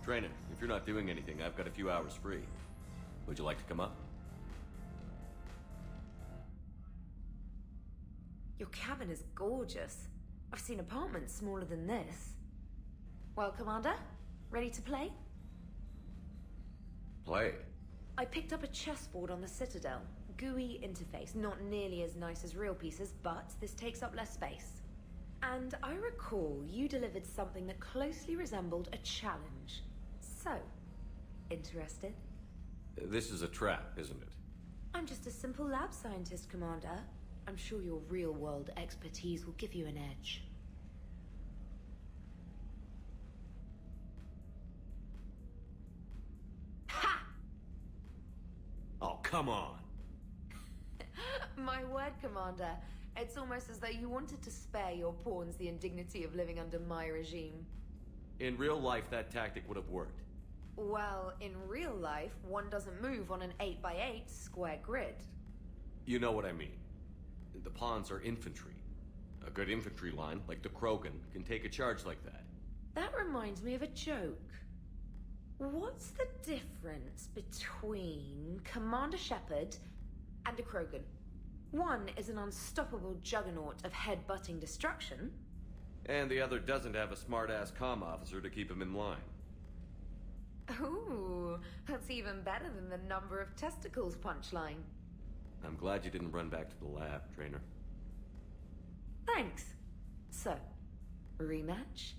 Trainer, if you're not doing anything, I've got a few hours free. Would you like to come up? Your cabin is gorgeous. I've seen apartments smaller than this. Well, Commander, ready to play? Play? I picked up a chessboard on the Citadel. GUI interface, not nearly as nice as real pieces, but this takes up less space. And I recall you delivered something that closely resembled a challenge. So, interested? This is a trap, isn't it? I'm just a simple lab scientist, Commander. I'm sure your real-world expertise will give you an edge. Ha! Oh, come on! My word, Commander. It's almost as though you wanted to spare your pawns the indignity of living under my regime. In real life, that tactic would have worked. Well, in real life, one doesn't move on an 8x8 square grid. You know what I mean. The pawns are infantry. A good infantry line, like the Krogan, can take a charge like that. That reminds me of a joke. What's the difference between Commander Shepard and a Krogan? One is an unstoppable juggernaut of head-butting destruction. And the other doesn't have a smart-ass comm officer to keep him in line. Ooh, that's even better than the number of testicles punchline. I'm glad you didn't run back to the lab, Trainer. Thanks. So, rematch?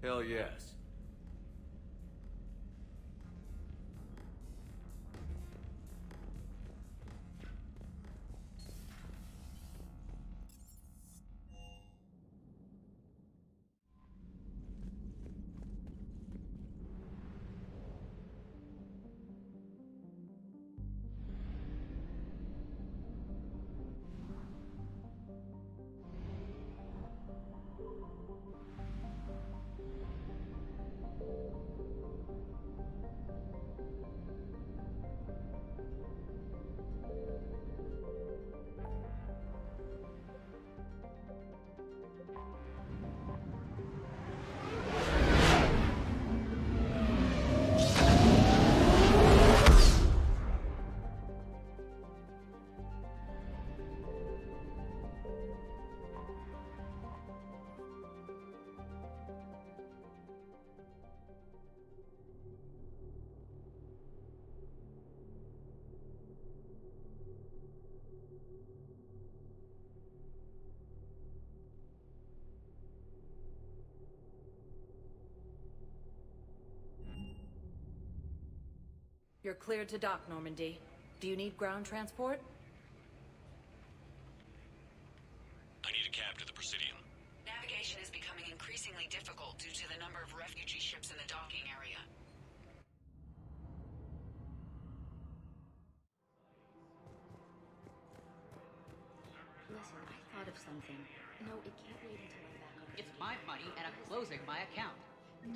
Hell yes. You're cleared to dock, Normandy. Do you need ground transport? I need a cab to the Presidium. Navigation is becoming increasingly difficult due to the number of refugee ships in the docking area. Listen, I thought of something. No, it can't wait until I'm back on. It's my money, and I'm closing my account. Your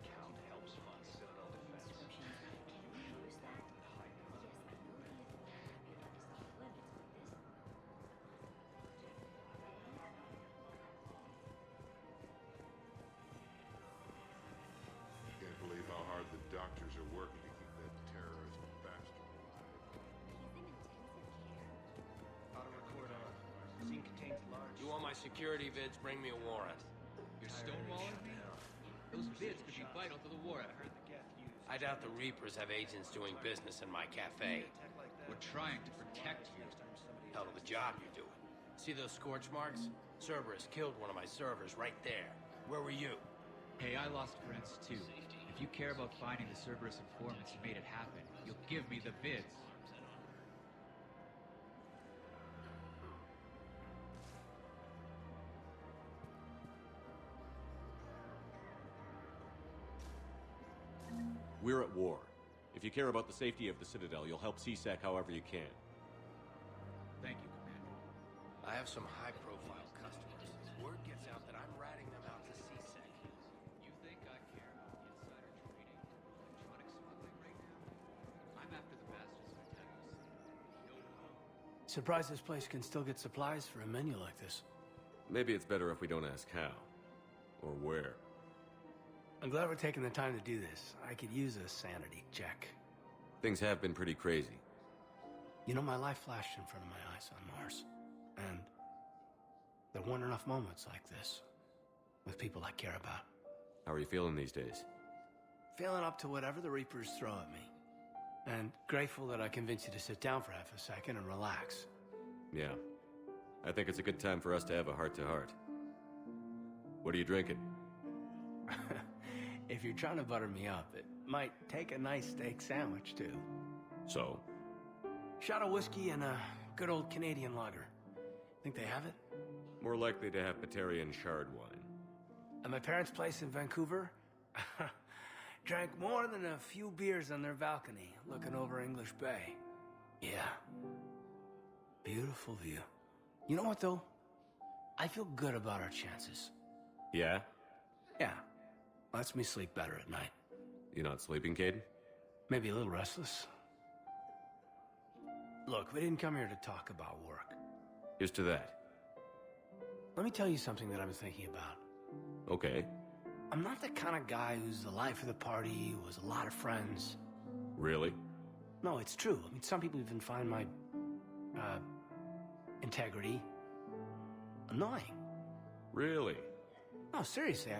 account helps fund Citadel Defense. Can we use that? Yes, I know the authority have been to stop limits, but Can't believe how hard the doctors are working to keep that terrorist bastard alive. Auto record on. Scene contains large. You want my security vids? Bring me a warrant. You're stonewalling me? Those vids could be vital to the war effort. I doubt the Reapers have agents doing business in my cafe. We're trying to protect you. Hell of a job you're doing. See those scorch marks? Cerberus killed one of my servers right there. Where were you? Hey, I lost friends too. If you care about finding the Cerberus informants who made it happen, you'll give me the vids. We're at war. If you care about the safety of the Citadel, you'll help CSEC however you can. Thank you, Commander. I have some high-profile customers. Word gets out that I'm ratting them out to CSEC. You think I care about the insider trading and electronic smuggling right now? I'm after the bastards of Techos. Surprised this place can still get supplies for a menu like this. Maybe it's better if we don't ask how. Or where. I'm glad we're taking the time to do this. I could use a sanity check. Things have been pretty crazy. You know, my life flashed in front of my eyes on Mars. And there weren't enough moments like this with people I care about. How are you feeling these days? Feeling up to whatever the Reapers throw at me. And grateful that I convinced you to sit down for half a second and relax. Yeah. I think it's a good time for us to have a heart-to-heart. What are you drinking? If you're trying to butter me up, it might take a nice steak sandwich, too. So? Shot of whiskey and a good old Canadian lager. Think they have it? More likely to have Batarian Shard wine. At my parents' place in Vancouver, drank more than a few beers on their balcony, looking over English Bay. Yeah. Beautiful view. You know what, though? I feel good about our chances. Yeah? Yeah. Lets me sleep better at night. You not sleeping, Caden? Maybe a little restless. Look, we didn't come here to talk about work. Here's to that. Let me tell you something that I've been thinking about. Okay. I'm not the kind of guy who's the life of the party, who has a lot of friends. Really? No, it's true. I mean, some people even find my, integrity annoying. Really? No, seriously,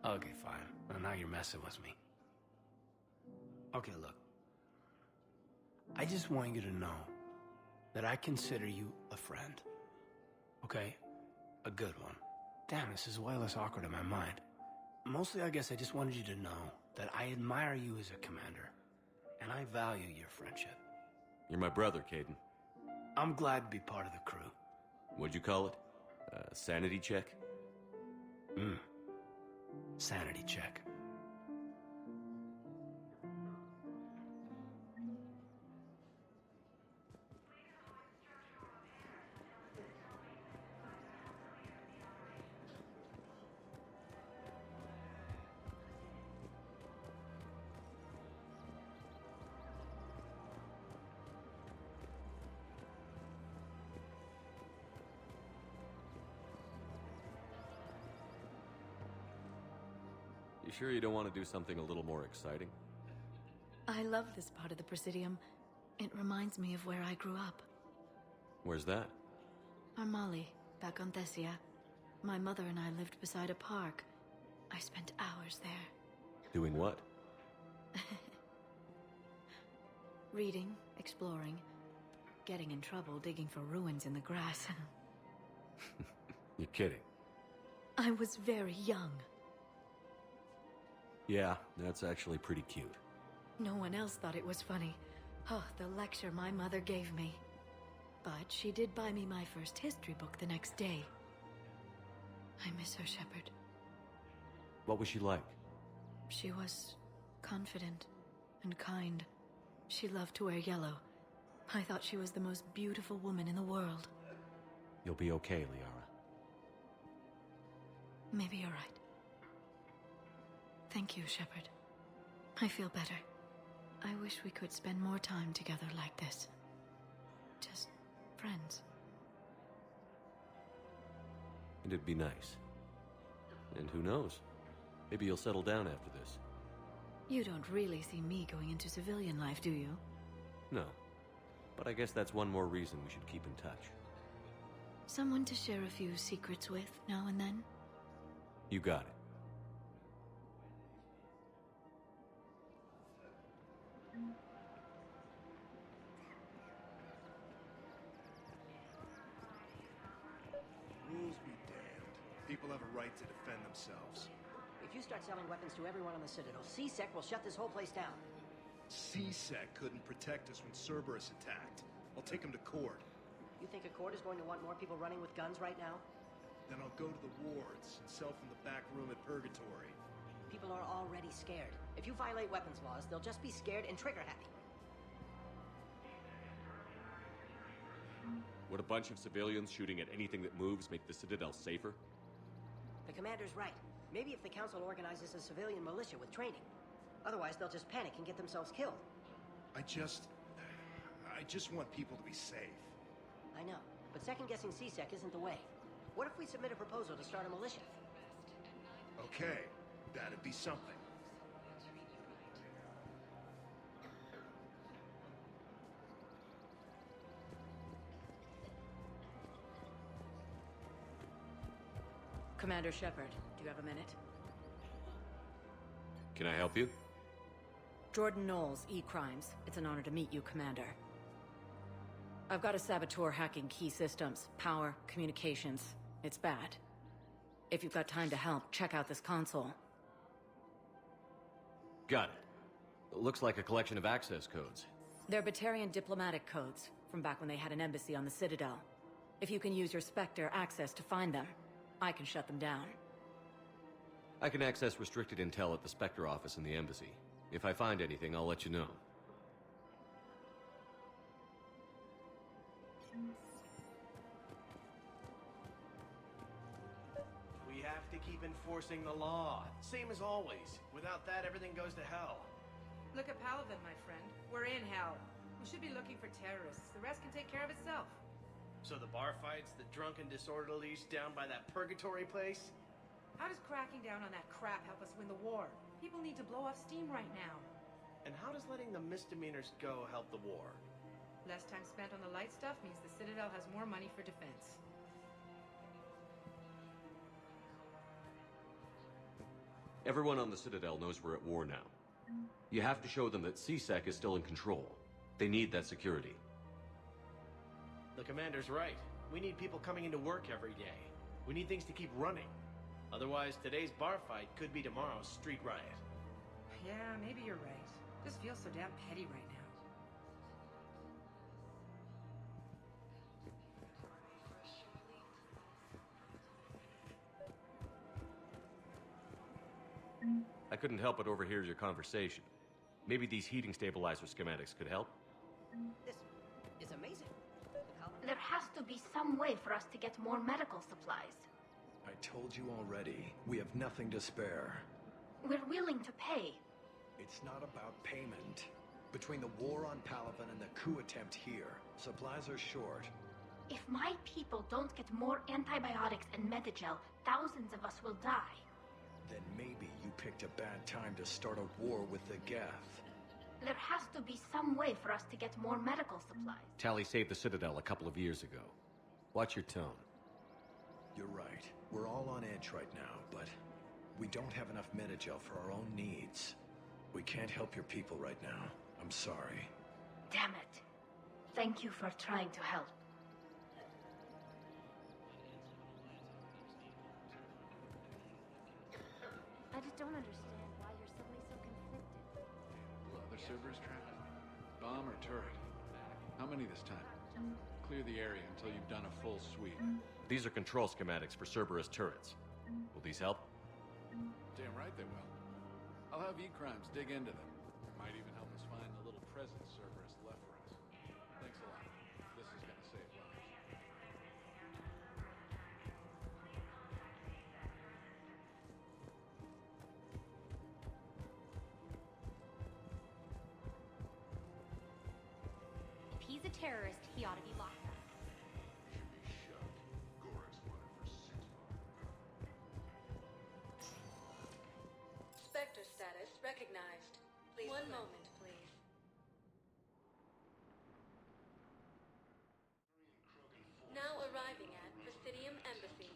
Okay, fine. Well, now you're messing with me. Okay, look. I just want you to know that I consider you a friend. Okay? A good one. Damn, this is way less awkward in my mind. Mostly, I guess I just wanted you to know that I admire you as a commander, and I value your friendship. You're my brother, Caden. I'm glad to be part of the crew. What'd you call it? Sanity check? Sanity check. You sure you don't want to do something a little more exciting? I love this part of the Presidium. It reminds me of where I grew up. Where's that? Armali, back on Thessia. My mother and I lived beside a park. I spent hours there. Doing what? Reading, exploring, getting in trouble digging for ruins in the grass. You're kidding. I was very young. Yeah, that's actually pretty cute. No one else thought it was funny. Oh, the lecture my mother gave me. But she did buy me my first history book the next day. I miss her, Shepard. What was she like? She was confident and kind. She loved to wear yellow. I thought she was the most beautiful woman in the world. You'll be okay, Liara. Maybe you're right. Thank you, Shepard. I feel better. I wish we could spend more time together like this. Just friends. And it'd be nice. And who knows? Maybe you'll settle down after this. You don't really see me going into civilian life, do you? No. But I guess that's one more reason we should keep in touch. Someone to share a few secrets with now and then? You got it. Rules be damned. People have a right to defend themselves. If you start selling weapons to everyone on the Citadel, CSEC will shut this whole place down. CSEC couldn't protect us when Cerberus attacked. I'll take him to court. You think Accord is going to want more people running with guns right now? Then I'll go to the wards and sell from the back room at Purgatory. People are already scared. If you violate weapons laws, they'll just be scared and trigger-happy. Would a bunch of civilians shooting at anything that moves make the Citadel safer? The commander's right. Maybe if the Council organizes a civilian militia with training. Otherwise, they'll just panic and get themselves killed. I just want people to be safe. I know, but second-guessing CSEC isn't the way. What if we submit a proposal to start a militia? Okay, that'd be something. Commander Shepard, do you have a minute? Can I help you? Jordan Knowles, E-Crimes. It's an honor to meet you, Commander. I've got a saboteur hacking key systems, power, communications. It's bad. If you've got time to help, check out this console. Got it. Looks like a collection of access codes. They're Batarian diplomatic codes, from back when they had an embassy on the Citadel. If you can use your Spectre access to find them, I can shut them down. I can access restricted intel at the Spectre office in the embassy. If I find anything, I'll let you know. We have to keep enforcing the law. Same as always. Without that, everything goes to hell. Look at Palaven, my friend. We're in hell. We should be looking for terrorists. The rest can take care of itself. So the bar fights, the drunken disorderlies down by that purgatory place? How does cracking down on that crap help us win the war? People need to blow off steam right now. And how does letting the misdemeanors go help the war? Less time spent on the light stuff means the Citadel has more money for defense. Everyone on the Citadel knows we're at war now. You have to show them that C-Sec is still in control. They need that security. The commander's right. We need people coming into work every day. We need things to keep running. Otherwise, today's bar fight could be tomorrow's street riot. Yeah, maybe you're right. This feels so damn petty right now. I couldn't help but overhear your conversation. Maybe these heating stabilizer schematics could help? This is amazing. There has to be some way for us to get more medical supplies. I told you already, we have nothing to spare. We're willing to pay. It's not about payment. Between the war on Palaven and the coup attempt here, supplies are short. If my people don't get more antibiotics and Medigel, thousands of us will die. Then maybe you picked a bad time to start a war with the Geth. There has to be some way for us to get more medical supplies. Tali saved the Citadel a couple of years ago. Watch your tone. You're right. We're all on edge right now, but we don't have enough Medigel for our own needs. We can't help your people right now. I'm sorry. Damn it. Thank you for trying to help. I just don't understand why you're suddenly so conflicted. Other Cerberus traffic? Bomb or turret? How many this time? Clear the area until you've done a full sweep. These are control schematics for Cerberus turrets. Will these help? Damn right they will. I'll have E-Crimes dig into them. Might even help us find the little presents Cerberus left for us. Thanks a lot. This is gonna save lives. If he's a terrorist, he ought to be locked up. Spectre status recognized. Please. One moment, please. Now arriving at Presidium Embassy.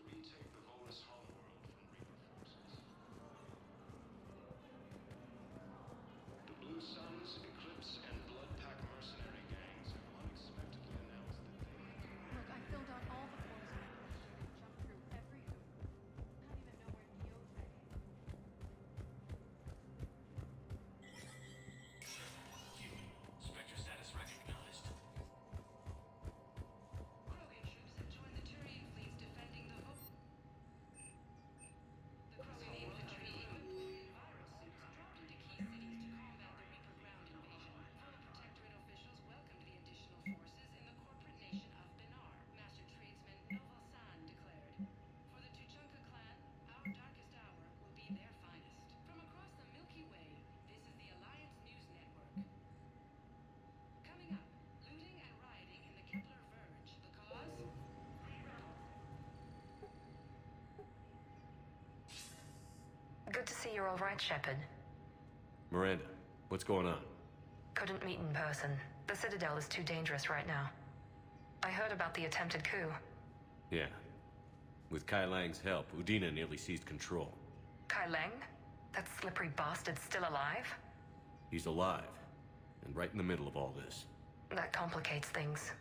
The Blue Suns, Eclipse, and Bloodpack mercenary gangs have unexpectedly announced that they... Look, I filled out all the forms in my brochure and jumped through every hoop. I don't even know where Niobe is. Good to see you're all right, Shepard. Miranda, what's going on? Couldn't meet in person. The Citadel is too dangerous right now. I heard about the attempted coup. Yeah. With Kai Lang's help, Udina nearly seized control. Kai Lang? That slippery bastard's still alive? He's alive, and right in the middle of all this. That complicates things.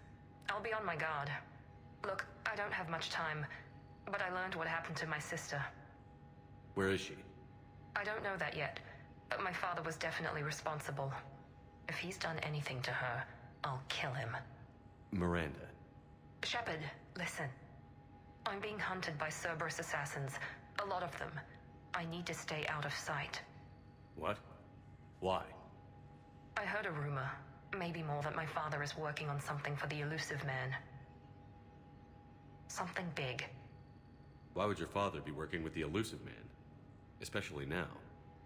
I'll be on my guard. Look, I don't have much time, but I learned what happened to my sister. Where is she? I don't know that yet, but my father was definitely responsible. If he's done anything to her, I'll kill him. Miranda. Shepard, listen. I'm being hunted by Cerberus assassins. A lot of them. I need to stay out of sight. What? Why? I heard a rumor, maybe more, that my father is working on something for the Elusive Man. Something big. Why would your father be working with the Elusive Man? Especially now.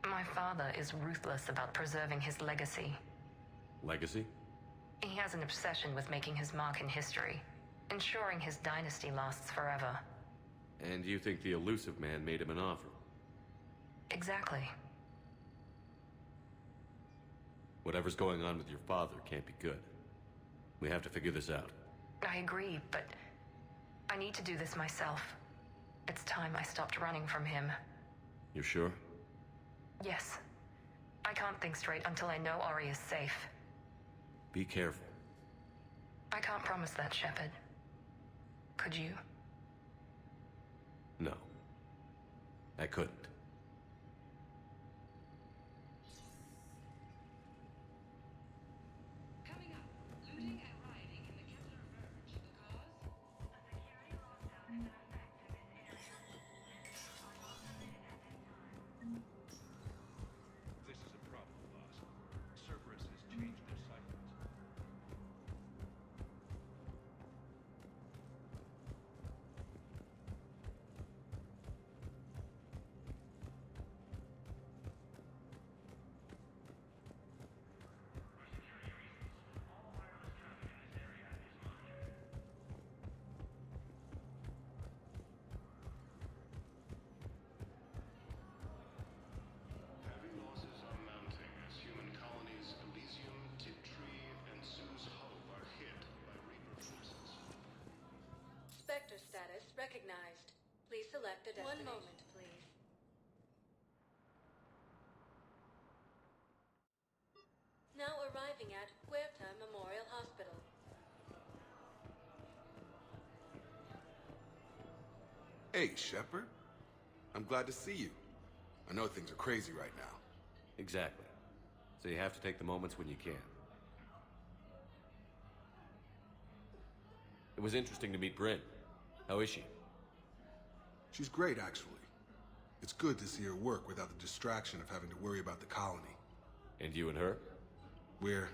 My father is ruthless about preserving his legacy. Legacy? He has an obsession with making his mark in history, ensuring his dynasty lasts forever. And you think the Elusive Man made him an offer? Exactly. Whatever's going on with your father can't be good. We have to figure this out. I agree, but I need to do this myself. It's time I stopped running from him. You sure? Yes. I can't think straight until I know Ori is safe. Be careful. I can't promise that, Shepard. Could you? No. I couldn't. Coming up, looting and rioting in the Kepler Verge. The cause? A security lockdown is in effect in this area. This is a problem, boss. Cerberus has changed their cycles. Heavy losses are mounting as human colonies Elysium, Tiptree, and Sue's Hope are hit by Reaper forces. Spectre status recognized. Please select a destination. 1 moment, please. Now arriving at Huerta Memorial Hospital. Hey, Shepard. I'm glad to see you. I know things are crazy right now. Exactly. So you have to take the moments when you can. It was interesting to meet Bryn. How is she? She's great, actually. It's good to see her work without the distraction of having to worry about the colony. And you and her? We're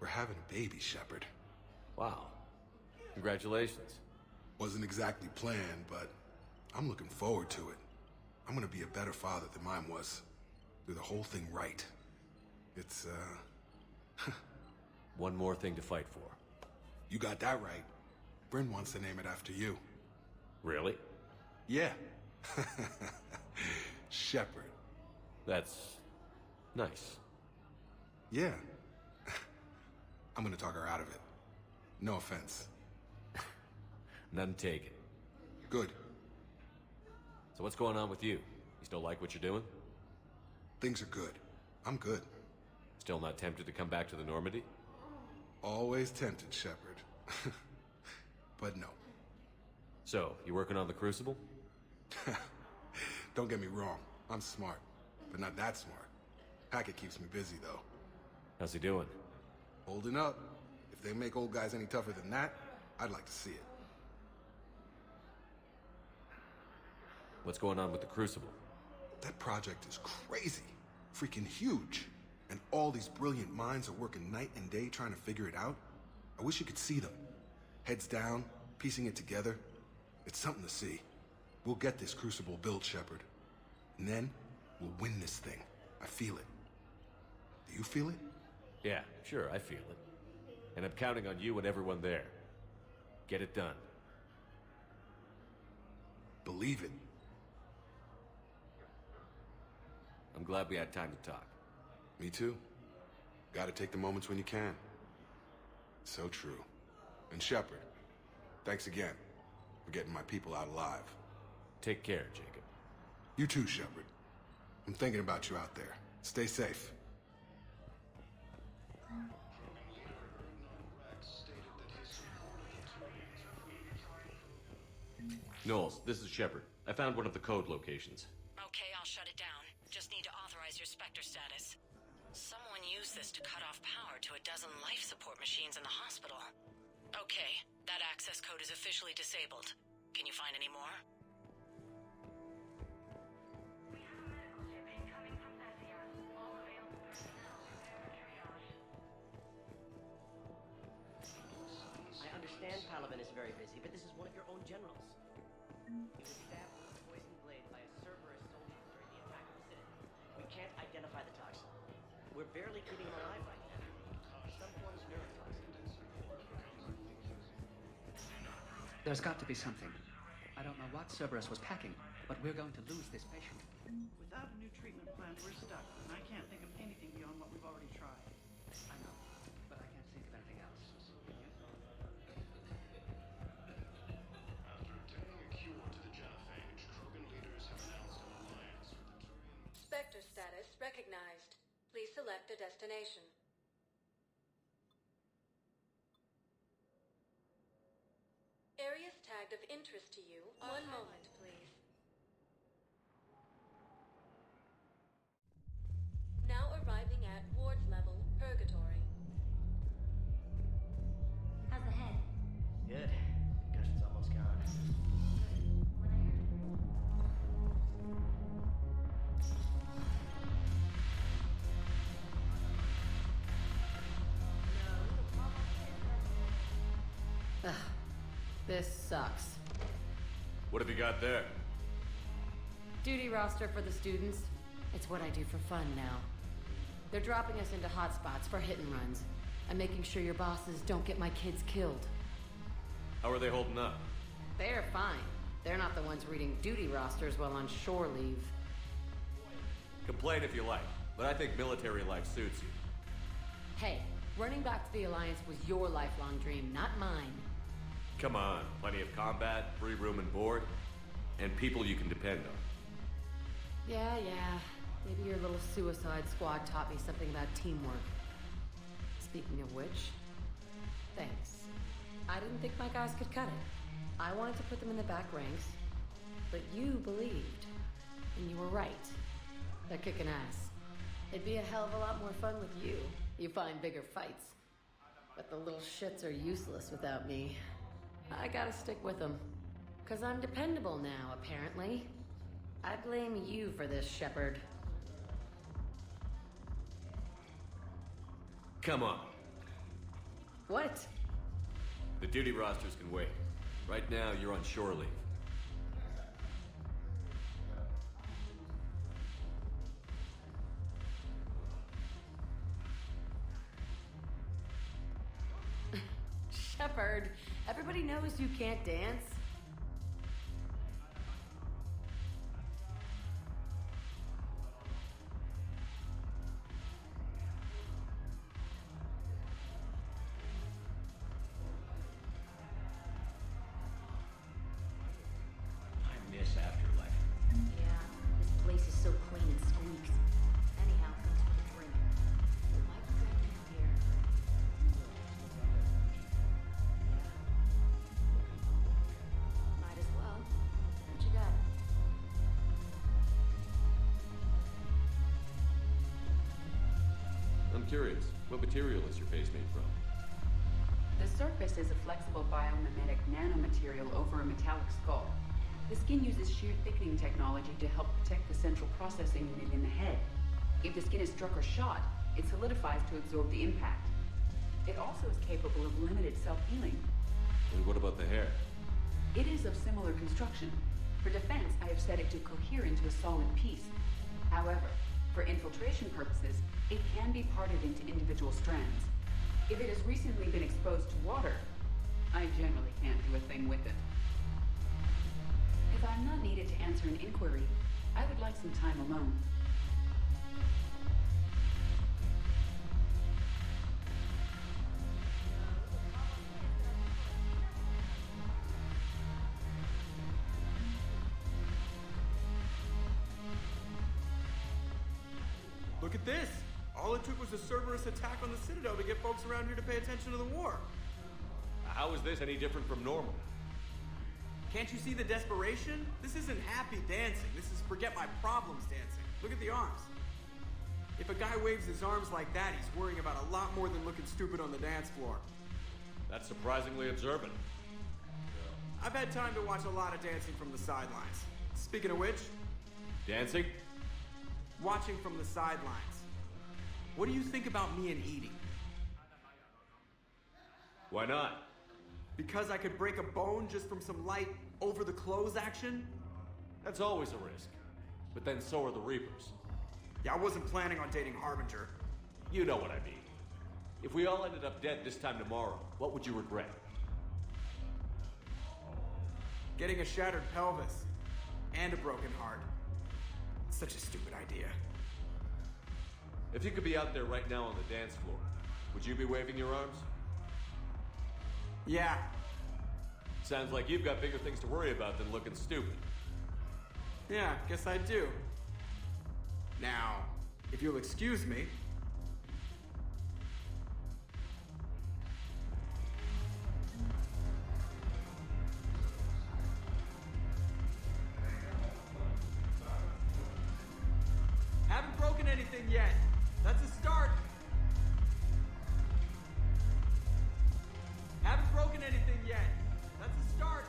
having a baby, Shepard. Wow. Congratulations. Wasn't exactly planned, but I'm looking forward to it. I'm gonna be a better father than mine was. Do the whole thing right. It's, One more thing to fight for. You got that right. Bryn wants to name it after you. Really? Yeah. Shepard. That's nice. Yeah. I'm gonna talk her out of it. No offense. None taken. Good. So what's going on with you? You still like what you're doing? Things are good. I'm good. Still not tempted to come back to the Normandy? Always tempted, Shepard. But no. So, you working on the Crucible? Don't get me wrong. I'm smart. But not that smart. Hackett keeps me busy, though. How's he doing? Holding up. If they make old guys any tougher than that, I'd like to see it. What's going on with the Crucible? That project is crazy. Freaking huge. And all these brilliant minds are working night and day trying to figure it out. I wish you could see them. Heads down, piecing it together. It's something to see. We'll get this Crucible built, Shepard. And then, we'll win this thing. I feel it. Do you feel it? Yeah, sure, I feel it. And I'm counting on you and everyone there. Get it done. Believe it. I'm glad we had time to talk. Me too. Gotta take the moments when you can. So true. And Shepard, thanks again for getting my people out alive. Take care, Jacob. You too, Shepard. I'm thinking about you out there. Stay safe. Knowles, this is Shepard. I found one of the code locations. Okay, I'll shut it down. Just need to authorize your Spectre status. Someone used this to cut off power to a dozen life support machines in the hospital. Okay, that access code is officially disabled. Can you find any more? I understand Palavin is very busy, but this is one of your own generals. He was stabbed with a poisoned blade by a Cerberus soldier during the attack on the city. We can't identify the toxin. We're barely keeping him alive right now. Some form of neurotoxin. There's got to be something. I don't know what Cerberus was packing, but we're going to lose this patient. Without a new treatment plan, we're stuck, and I can't think of anything beyond what we've already tried. I know, but I can't think of anything else. After obtaining a cure to the genophage, Krogan leaders have announced an alliance with the Turian. Spectre status recognized. Please select a destination. Areas tagged of interest to you. One moment, please. Now arriving at wards level, Purgatory. How's the head? Good. Concussion's almost gone. Ugh, this sucks. What have you got there? Duty roster for the students. It's what I do for fun now. They're dropping us into hotspots for hit and runs. I'm making sure your bosses don't get my kids killed. How are they holding up? They're fine. They're not the ones reading duty rosters while on shore leave. Complain if you like, but I think military life suits you. Hey, running back to the Alliance was your lifelong dream, not mine. Come on, plenty of combat, free room and board, and people you can depend on. Yeah. Maybe your little suicide squad taught me something about teamwork. Speaking of which, thanks. I didn't think my guys could cut it. I wanted to put them in the back ranks, but you believed. And you were right. They're kicking ass. It'd be a hell of a lot more fun with you. You find bigger fights. But the little shits are useless without me. I gotta stick with them. 'Cause I'm dependable now, apparently. I blame you for this, Shepard. Come on. What? The duty rosters can wait. Right now, you're on shore leave. Shepard, everybody knows you can't dance. I miss Afterlife. Yeah, this place is so clean and squeaks. Anyhow, thanks for the drink. It might be good to be here. Might as well. What you got? I'm curious, what material is your face made from? The surface is a flexible biomimetic nanomaterial over a metallic skull. The skin uses shear thickening technology to help protect the central processing unit in the head. If the skin is struck or shot, it solidifies to absorb the impact. It also is capable of limited self-healing. And what about the hair? It is of similar construction. For defense, I have set it to cohere into a solid piece. However, for infiltration purposes, it can be parted into individual strands. If it has recently been exposed to water, I generally can't do a thing with it. If I'm not needed to answer an inquiry, I would like some time alone. Look at this! All it took was a Cerberus attack on the Citadel to get folks around here to pay attention to the war. How is this any different from normal? Can't you see the desperation? This isn't happy dancing. This is forget my problems dancing. Look at the arms. If a guy waves his arms like that, he's worrying about a lot more than looking stupid on the dance floor. That's surprisingly observant. I've had time to watch a lot of dancing from the sidelines. Speaking of which... Dancing? Watching from the sidelines. What do you think about me and Edie? Why not? Because I could break a bone just from some light over-the-clothes action? That's always a risk. But then so are the Reapers. Yeah, I wasn't planning on dating Harbinger. You know what I mean. If we all ended up dead this time tomorrow, what would you regret? Getting a shattered pelvis. And a broken heart. Such a stupid idea. If you could be out there right now on the dance floor, would you be waving your arms? Yeah. Sounds like you've got bigger things to worry about than looking stupid. Yeah, guess I do. Now, if you'll excuse me... Haven't broken anything yet. That's a start. Haven't broken anything yet. That's a start.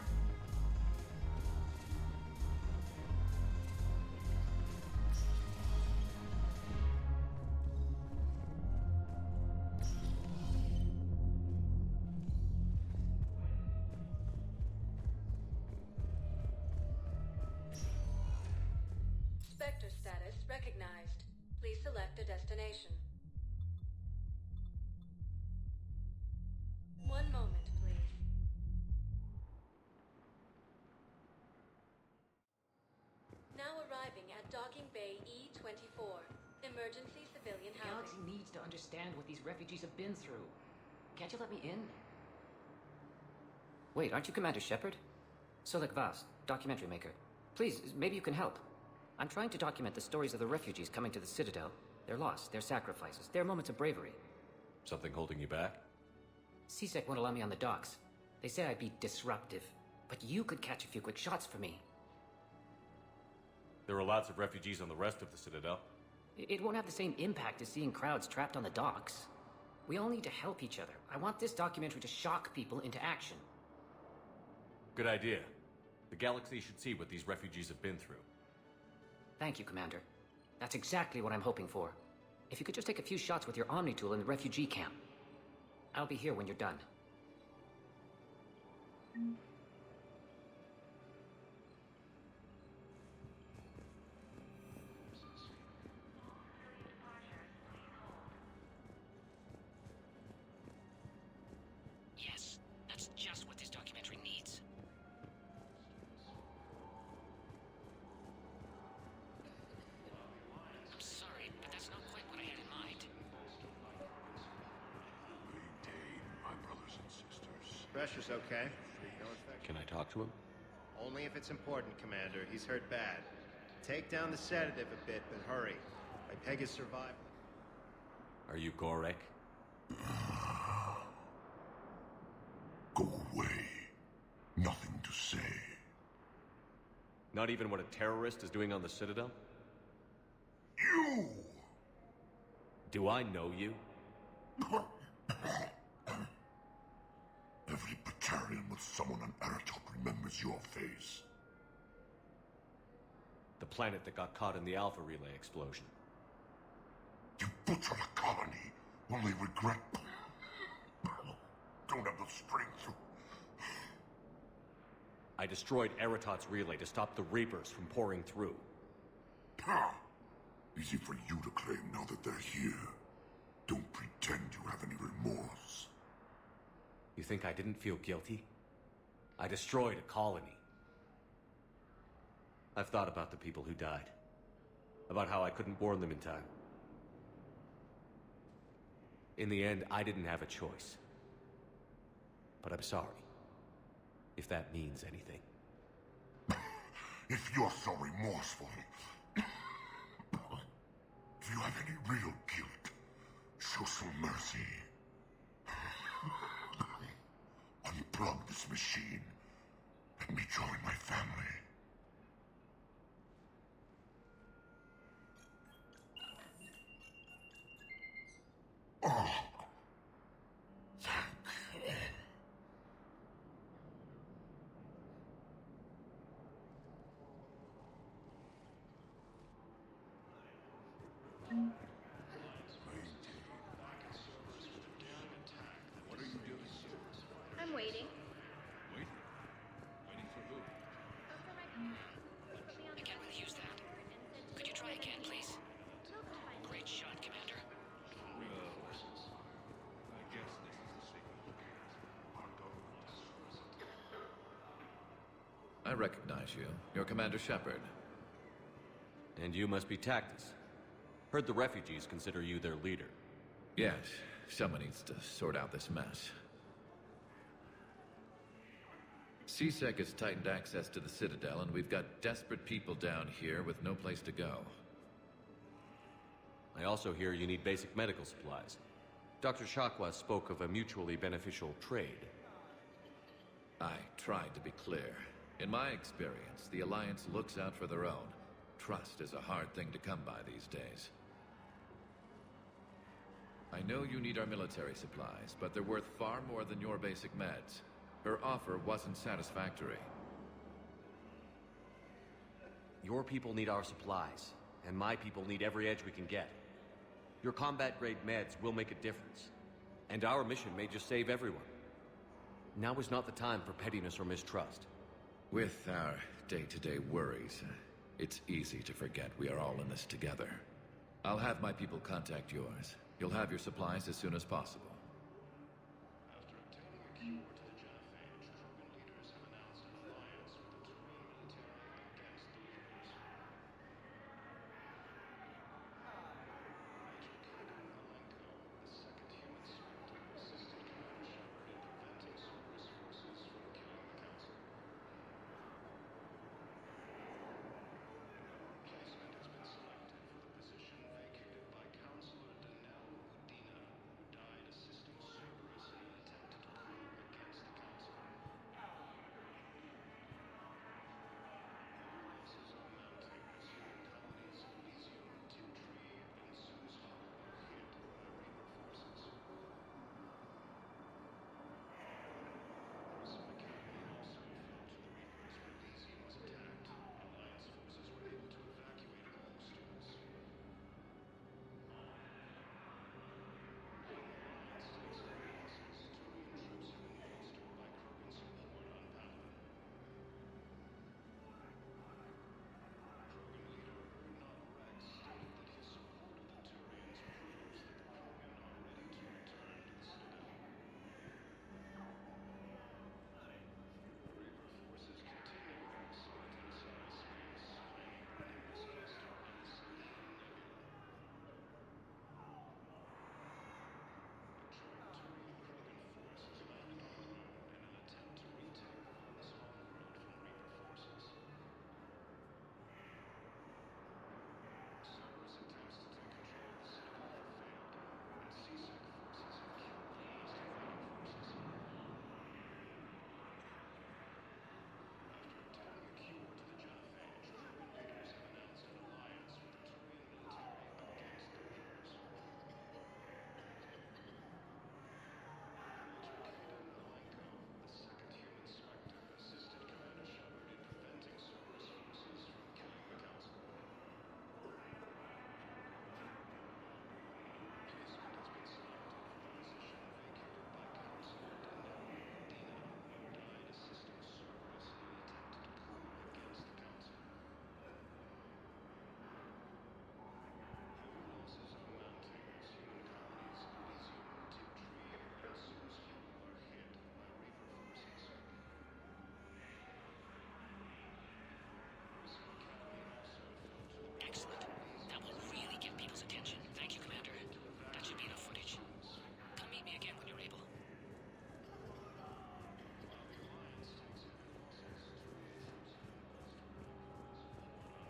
Spectre status recognized. Please select a destination. One moment, please. Now arriving at Docking Bay E-24. Emergency civilian The housing. Galaxy needs to understand what these refugees have been through. Can't you let me in? Wait, aren't you Commander Shepard? Solik Vast, documentary maker. Please, maybe you can help. I'm trying to document the stories of the refugees coming to the Citadel. Their loss, their sacrifices, their moments of bravery. Something holding you back? CSEC won't allow me on the docks. They say I'd be disruptive. But you could catch a few quick shots for me. There are lots of refugees on the rest of the Citadel. It won't have the same impact as seeing crowds trapped on the docks. We all need to help each other. I want this documentary to shock people into action. Good idea. The Galaxy should see what these refugees have been through. Thank you, Commander. That's exactly what I'm hoping for. If you could just take a few shots with your Omni tool in the refugee camp. I'll be here when you're done. Yes, that's just what this documentary needs. I'm sorry, but that's not quite what I had in mind. Maintain, my brothers and sisters. Pressure's okay. No infection. Can I talk to him? Only if it's important, Commander. He's hurt bad. Take down the sedative a bit, but hurry. I peg his survival. Are you Gorek? Go away. Nothing to say. Not even what a terrorist is doing on the Citadel? You! Do I know you? Every Batarian with someone on Aratok remembers your face. The planet that got caught in the Alpha Relay explosion. You butchered a colony, only regret... Don't have the strength to... I destroyed Eratot's relay to stop the Reapers from pouring through. Ha! Easy for you to claim now that they're here. Don't pretend you have any remorse. You think I didn't feel guilty? I destroyed a colony. I've thought about the people who died. About how I couldn't warn them in time. In the end, I didn't have a choice. But I'm sorry. If that means anything. If you're so remorseful, if you have any real guilt, show some mercy. Unplug this machine. Let me join my family. Oh. I'm waiting. Waiting? Waiting for who? I can't really use that. Could you try again, please? Great shot, Commander. Well, I guess this is the secret. I recognize you. You're Commander Shepard. And you must be Tactus. Heard the refugees consider you their leader. Yes, someone needs to sort out this mess. CSEC has tightened access to the Citadel, and we've got desperate people down here with no place to go. I also hear you need basic medical supplies. Dr. Shakwa spoke of a mutually beneficial trade. I tried to be clear. In my experience, the Alliance looks out for their own. Trust is a hard thing to come by these days. I know you need our military supplies, but they're worth far more than your basic meds. Her offer wasn't satisfactory. Your people need our supplies, and my people need every edge we can get. Your combat-grade meds will make a difference, and our mission may just save everyone. Now is not the time for pettiness or mistrust. With our day-to-day worries, it's easy to forget we are all in this together. I'll have my people contact yours. You'll have your supplies as soon as possible. After obtaining a cure to the genophage, Krogan leaders have announced an alliance with the Turian military against the leaders. Major Kagan Malenko, the second human spectre, assisted Commander Shepard in preventing Cerberus forces from killing the Council. Replacement has been selected for the position vacated by Counselor Danelle Udina, who died assisting Cerberus in an attempt to coup against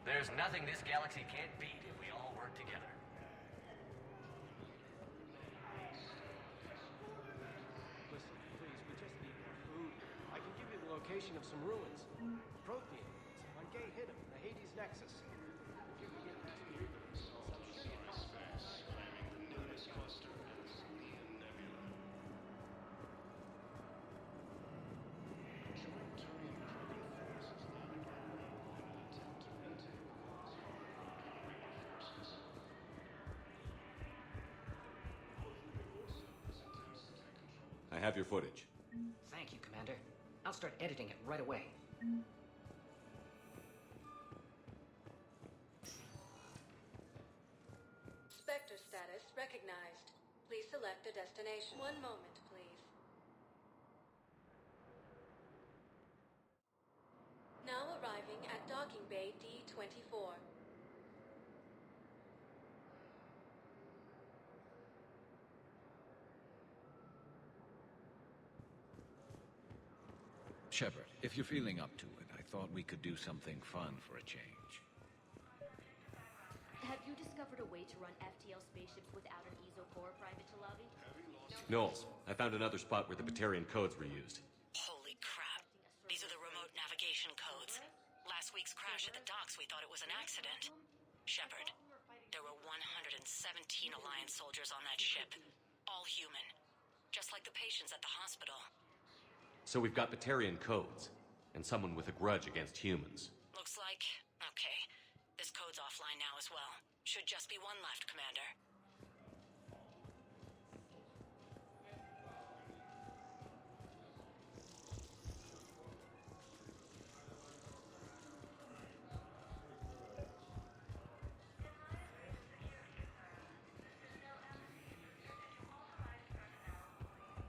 There's nothing this galaxy can't beat if we all work together. Listen, please, we just need more food. I can give you the location of some ruins. Prothean ruins. On Gay Hidden, the Hades Nexus. If you can get past the Reaper themselves, I'm sure you'd find Space, claiming the Nimbus cluster as Neon Nebula. Join Turian Krogan forces non-aggressively in an attempt to maintain balance with Reaper forces. I have your footage. Thank you, Commander. I'll start editing it right away. Spectre status recognized. Please select a destination. One moment, please. Now arriving at Docking Bay D-24. Shepard, if you're feeling up to it, I thought we could do something fun for a change. Have you discovered a way to run FTL spaceships without an ESO core, Private Talavi? Knowles, I found another spot where the Batarian codes were used. Holy crap. These are the remote navigation codes. Last week's crash at the docks, we thought it was an accident. Shepard, there were 117 Alliance soldiers on that ship. All human. Just like the patients at the hospital. So we've got Batarian codes, and someone with a grudge against humans. Looks like... okay. This code's offline now as well. Should just be one left, Commander.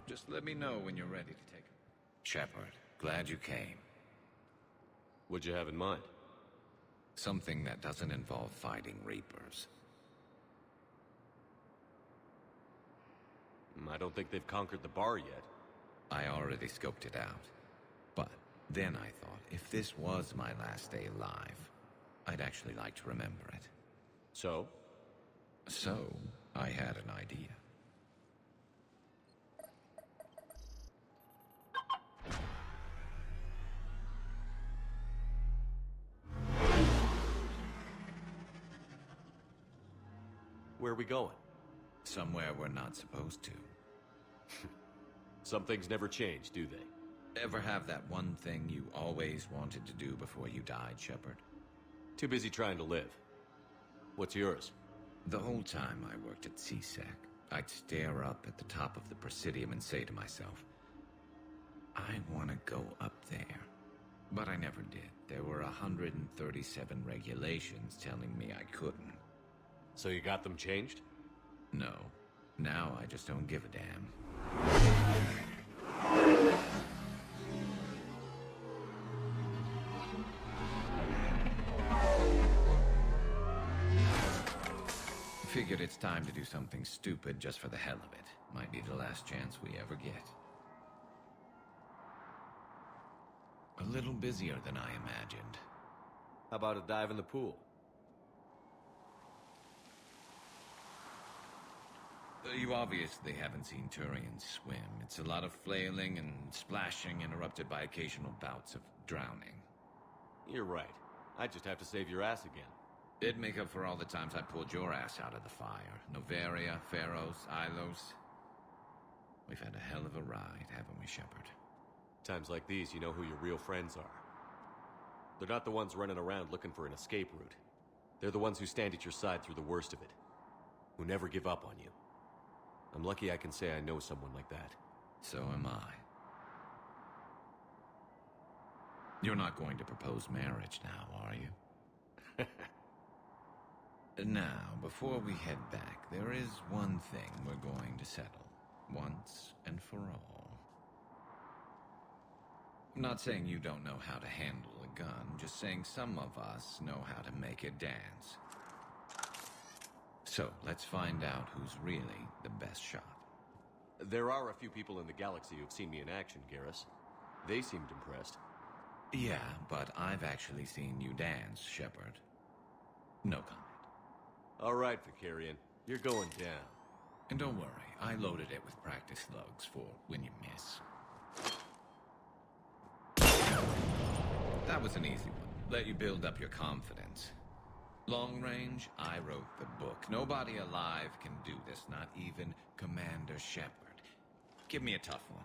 Just let me know when you're ready to take it. Shepard, glad you came. What'd you have in mind? Something that doesn't involve fighting Reapers. I don't think they've conquered the bar yet. I already scoped it out. But then I thought, if this was my last day alive, I'd actually like to remember it. So? So, I had an idea. Where are we going? Somewhere we're not supposed to. Some things never change, do they? Ever have that one thing you always wanted to do before you died, Shepard? Too busy trying to live. What's yours? The whole time I worked at CSEC, I'd stare up at the top of the Presidium and say to myself, I want to go up there. But I never did. There were 137 regulations telling me I couldn't. So you got them changed? No. Now I just don't give a damn. Figured it's time to do something stupid just for the hell of it. Might be the last chance we ever get. A little busier than I imagined. How about a dive in the pool? You obviously haven't seen Turians swim. It's a lot of flailing and splashing, interrupted by occasional bouts of drowning. You're right. I just have to save your ass again. It'd make up for all the times I pulled your ass out of the fire. Noveria, Pharos, Ilos. We've had a hell of a ride, haven't we, Shepard? Times like these, you know who your real friends are. They're not the ones running around looking for an escape route. They're the ones who stand at your side through the worst of it. Who never give up on you. I'm lucky I can say I know someone like that. So am I. You're not going to propose marriage now, are you? Now, before we head back, there is one thing we're going to settle. Once and for all. I'm not saying you don't know how to handle a gun, just saying some of us know how to make it dance. So, let's find out who's really the best shot. There are a few people in the galaxy who've seen me in action, Garrus. They seemed impressed. Yeah, but I've actually seen you dance, Shepard. No comment. All right, Vicarian. You're going down. And don't worry, I loaded it with practice slugs for when you miss. That was an easy one. Let you build up your confidence. Long range, I wrote the book. Nobody alive can do this, not even Commander Shepard. Give me a tough one.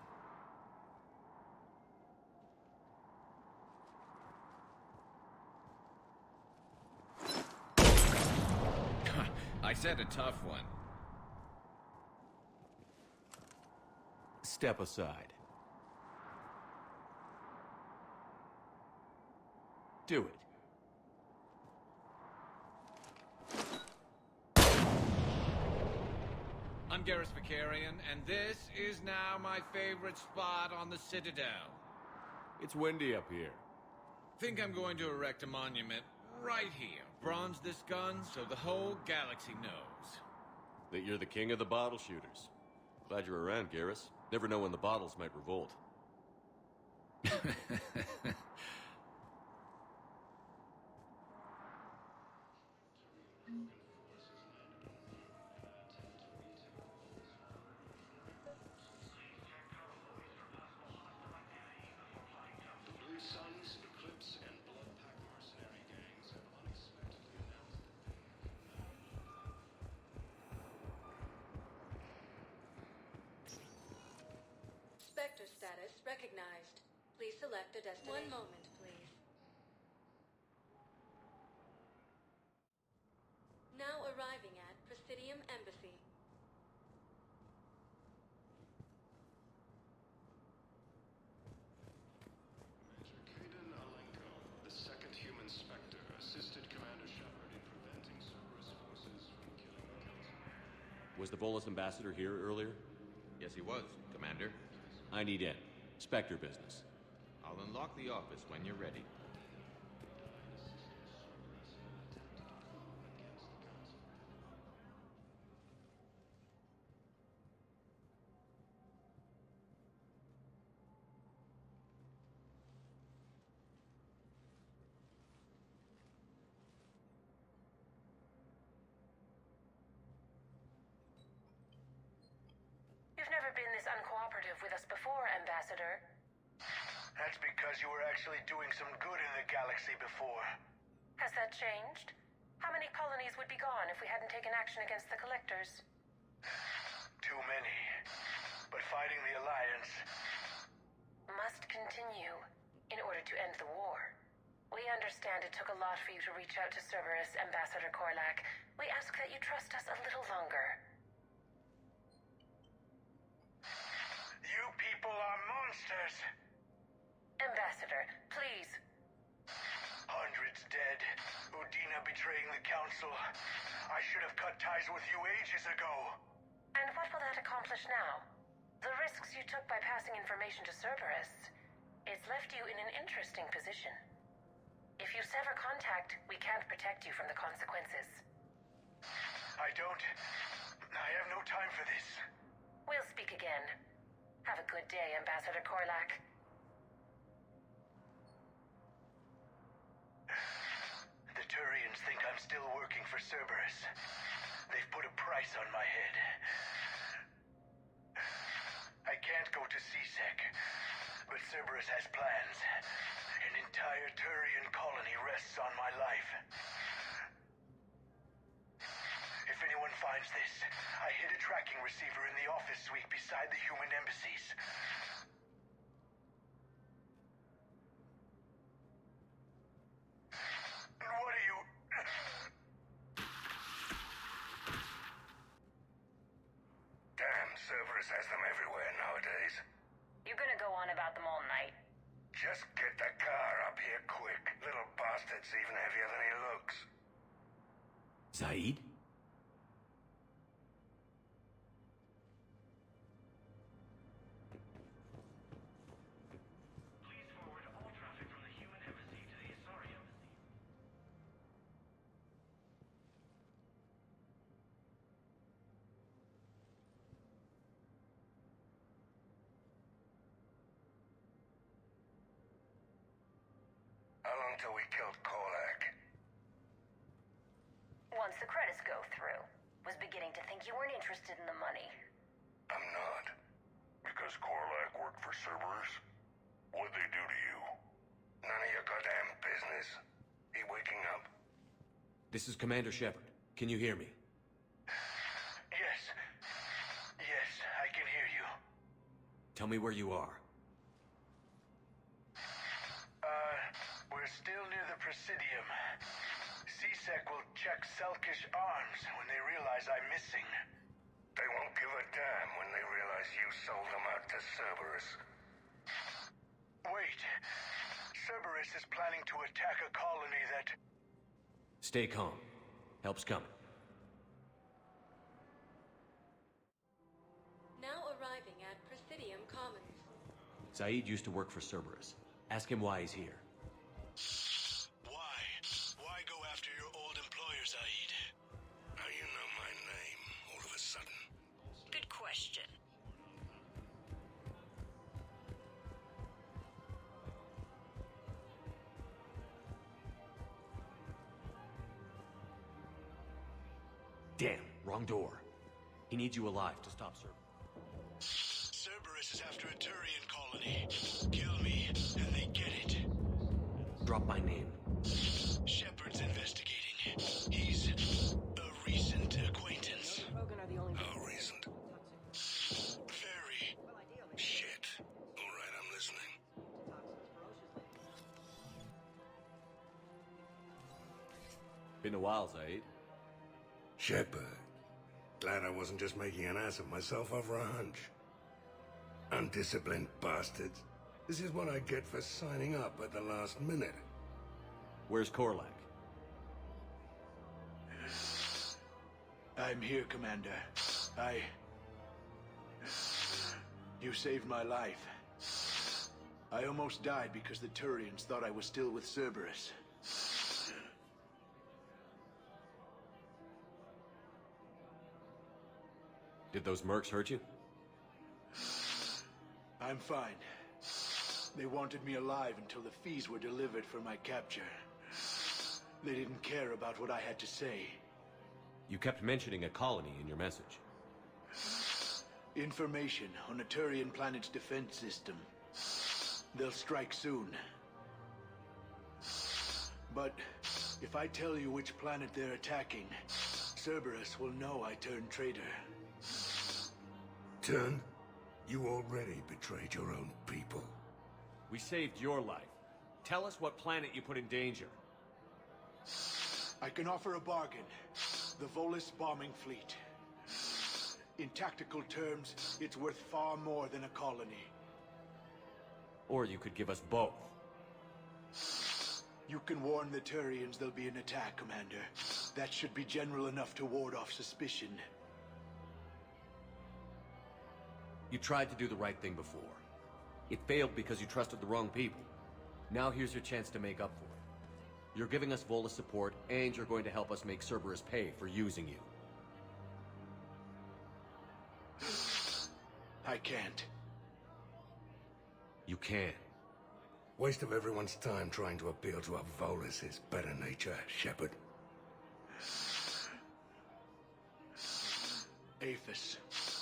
I said a tough one. Step aside. Do it. I'm Garrus Vicarian, and this is now my favorite spot on the Citadel. It's windy up here. Think I'm going to erect a monument right here. Bronze this gun so the whole galaxy knows. That you're the king of the bottle shooters. Glad you're around, Garrus. Never know when the bottles might revolt. The Blue Suns, Eclipse, and Bloodpack mercenary gangs have unexpectedly announced Spectre status recognized. Please select a destination. One moment, please. Now arriving at Presidium Embassy. Major Kaden Alenko, the second human Spectre, assisted Commander Shepard in preventing Cerberus forces from killing the Council. Was the Volus ambassador here earlier? Yes, he was, Commander. I need in. Spectre business. I'll unlock the office when you're ready. You've never been this uncooperative with us before, Ambassador. That's because you were actually doing some good in the galaxy before. Has that changed? How many colonies would be gone if we hadn't taken action against the Collectors? Too many. But fighting the Alliance must continue in order to end the war. We understand it took a lot for you to reach out to Cerberus, Ambassador Korlak. We ask that you trust us a little longer. You people are monsters! Ambassador, please. Hundreds dead. Udina betraying the Council. I should have cut ties with you ages ago. And what will that accomplish now? The risks you took by passing information to Cerberus, it's left you in an interesting position. If you sever contact, we can't protect you from the consequences. I have no time for this. We'll speak again. Have a good day, Ambassador Korlak. The Turians think I'm still working for Cerberus. They've put a price on my head. I can't go to C-Sec, but Cerberus has plans. An entire Turian colony rests on my life. If anyone finds this, I hid a tracking receiver in the office suite beside the human embassies. What are you... Damn, Cerberus has them everywhere nowadays. You gonna go on about them all night? Just get the car up here quick. Little bastard's even heavier than he looks. Zaid? Please forward all traffic from the human embassy to the Asari embassy. How long till we killed Korlak? once the credits go through. Was beginning to think you weren't interested in the money. I'm not. Because Korlak worked for Cerberus? What'd they do to you? None of your goddamn business. He waking up? This is Commander Shepard. Can you hear me? Yes. Yes, I can hear you. Tell me where you are. We're still near the Presidium. C-Sec will check Selkish arms when they realize I'm missing. They won't give a damn when they realize you sold them out to Cerberus. Wait. Cerberus is planning to attack a colony that... Stay calm. Help's coming. Now arriving at Presidium Commons. Zaid used to work for Cerberus. Ask him why he's here. Why? Why go after your old employer, Zaid? How you know my name all of a sudden? Good question. Damn, wrong door. He needs you alive to stop Cerberus. Cerberus is after a Turian colony. Kill me, and they get it. Drop my name. Shepard's investigating. He's a recent acquaintance. Rogan are the only How recent? Very. Shit. Alright, I'm listening. Been a while, Zaid. Shepard. Glad I wasn't just making an ass of myself over a hunch. Undisciplined bastards. This is what I get for signing up at the last minute. Where's Korlak? I'm here, Commander. You saved my life. I almost died because the Turians thought I was still with Cerberus. Did those mercs hurt you? I'm fine. They wanted me alive until the fees were delivered for my capture. They didn't care about what I had to say. You kept mentioning a colony in your message. Information on a Turian planet's defense system. They'll strike soon. But if I tell you which planet they're attacking, Cerberus will know I turned traitor. Turned? You already betrayed your own people. We saved your life. Tell us what planet you put in danger. I can offer a bargain. The Volus bombing fleet. In tactical terms, it's worth far more than a colony. Or you could give us both. You can warn the Turians there'll be an attack, Commander. That should be general enough to ward off suspicion. You tried to do the right thing before. It failed because you trusted the wrong people. Now here's your chance to make up for it. You're giving us Volus support, and you're going to help us make Cerberus pay for using you. I can't. You can. Waste of everyone's time trying to appeal to a Volus' better nature, Shepard. Aphis.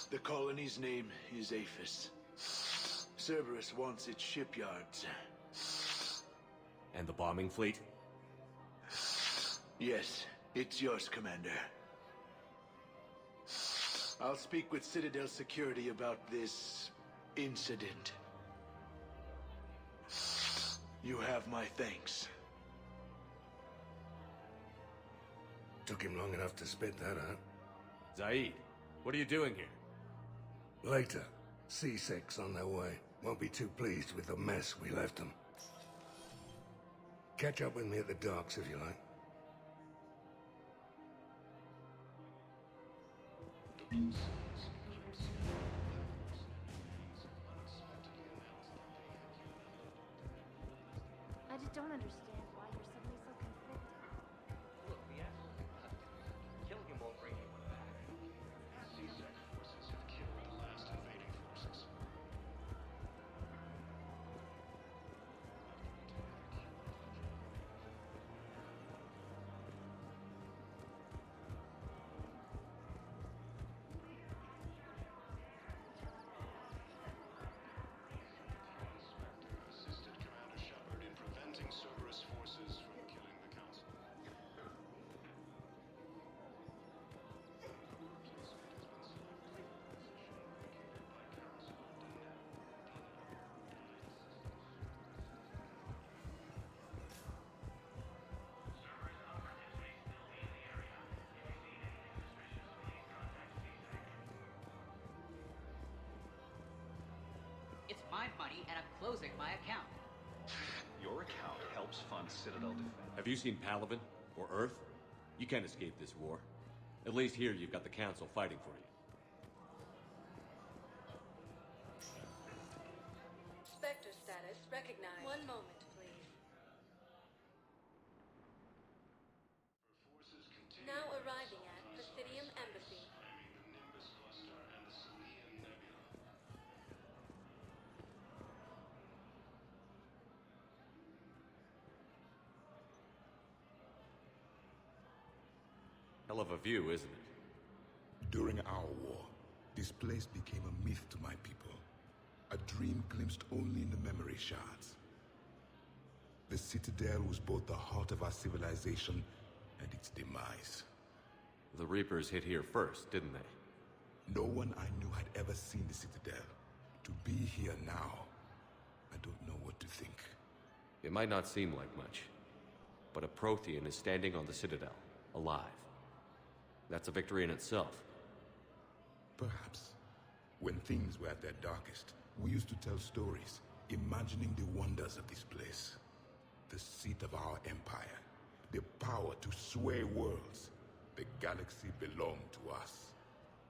The colony's name is Aphis. Cerberus wants its shipyards. And the bombing fleet? Yes, it's yours, Commander. I'll speak with Citadel Security about this incident. You have my thanks. Took him long enough to spit that out. Zaid, what are you doing here? Later. C-Sec's on their way. Won't be too pleased with the mess we left them. Catch up with me at the docks if you like. I just don't understand why you're suddenly so conflicted. Look, the asshole. Killing him won't bring anyone back. C-Sec forces have killed the last invading forces. my money and I'm closing my account. Your account helps fund Citadel defense. Have you seen Palaven? Or Earth? You can't escape this war. At least here you've got the Council fighting for you. Spectre status recognized. One moment, please. Now arriving at Presidium Embassy. Hell of a view, isn't it? During our war, this place became a myth to my people. A dream glimpsed only in the memory shards. The Citadel was both the heart of our civilization and its demise. The Reapers hit here first, didn't they? No one I knew had ever seen the Citadel. To be here now, I don't know what to think. It might not seem like much, but a Prothean is standing on the Citadel, alive. That's a victory in itself. Perhaps. When things were at their darkest, we used to tell stories, imagining the wonders of this place. The seat of our empire, the power to sway worlds. The galaxy belonged to us.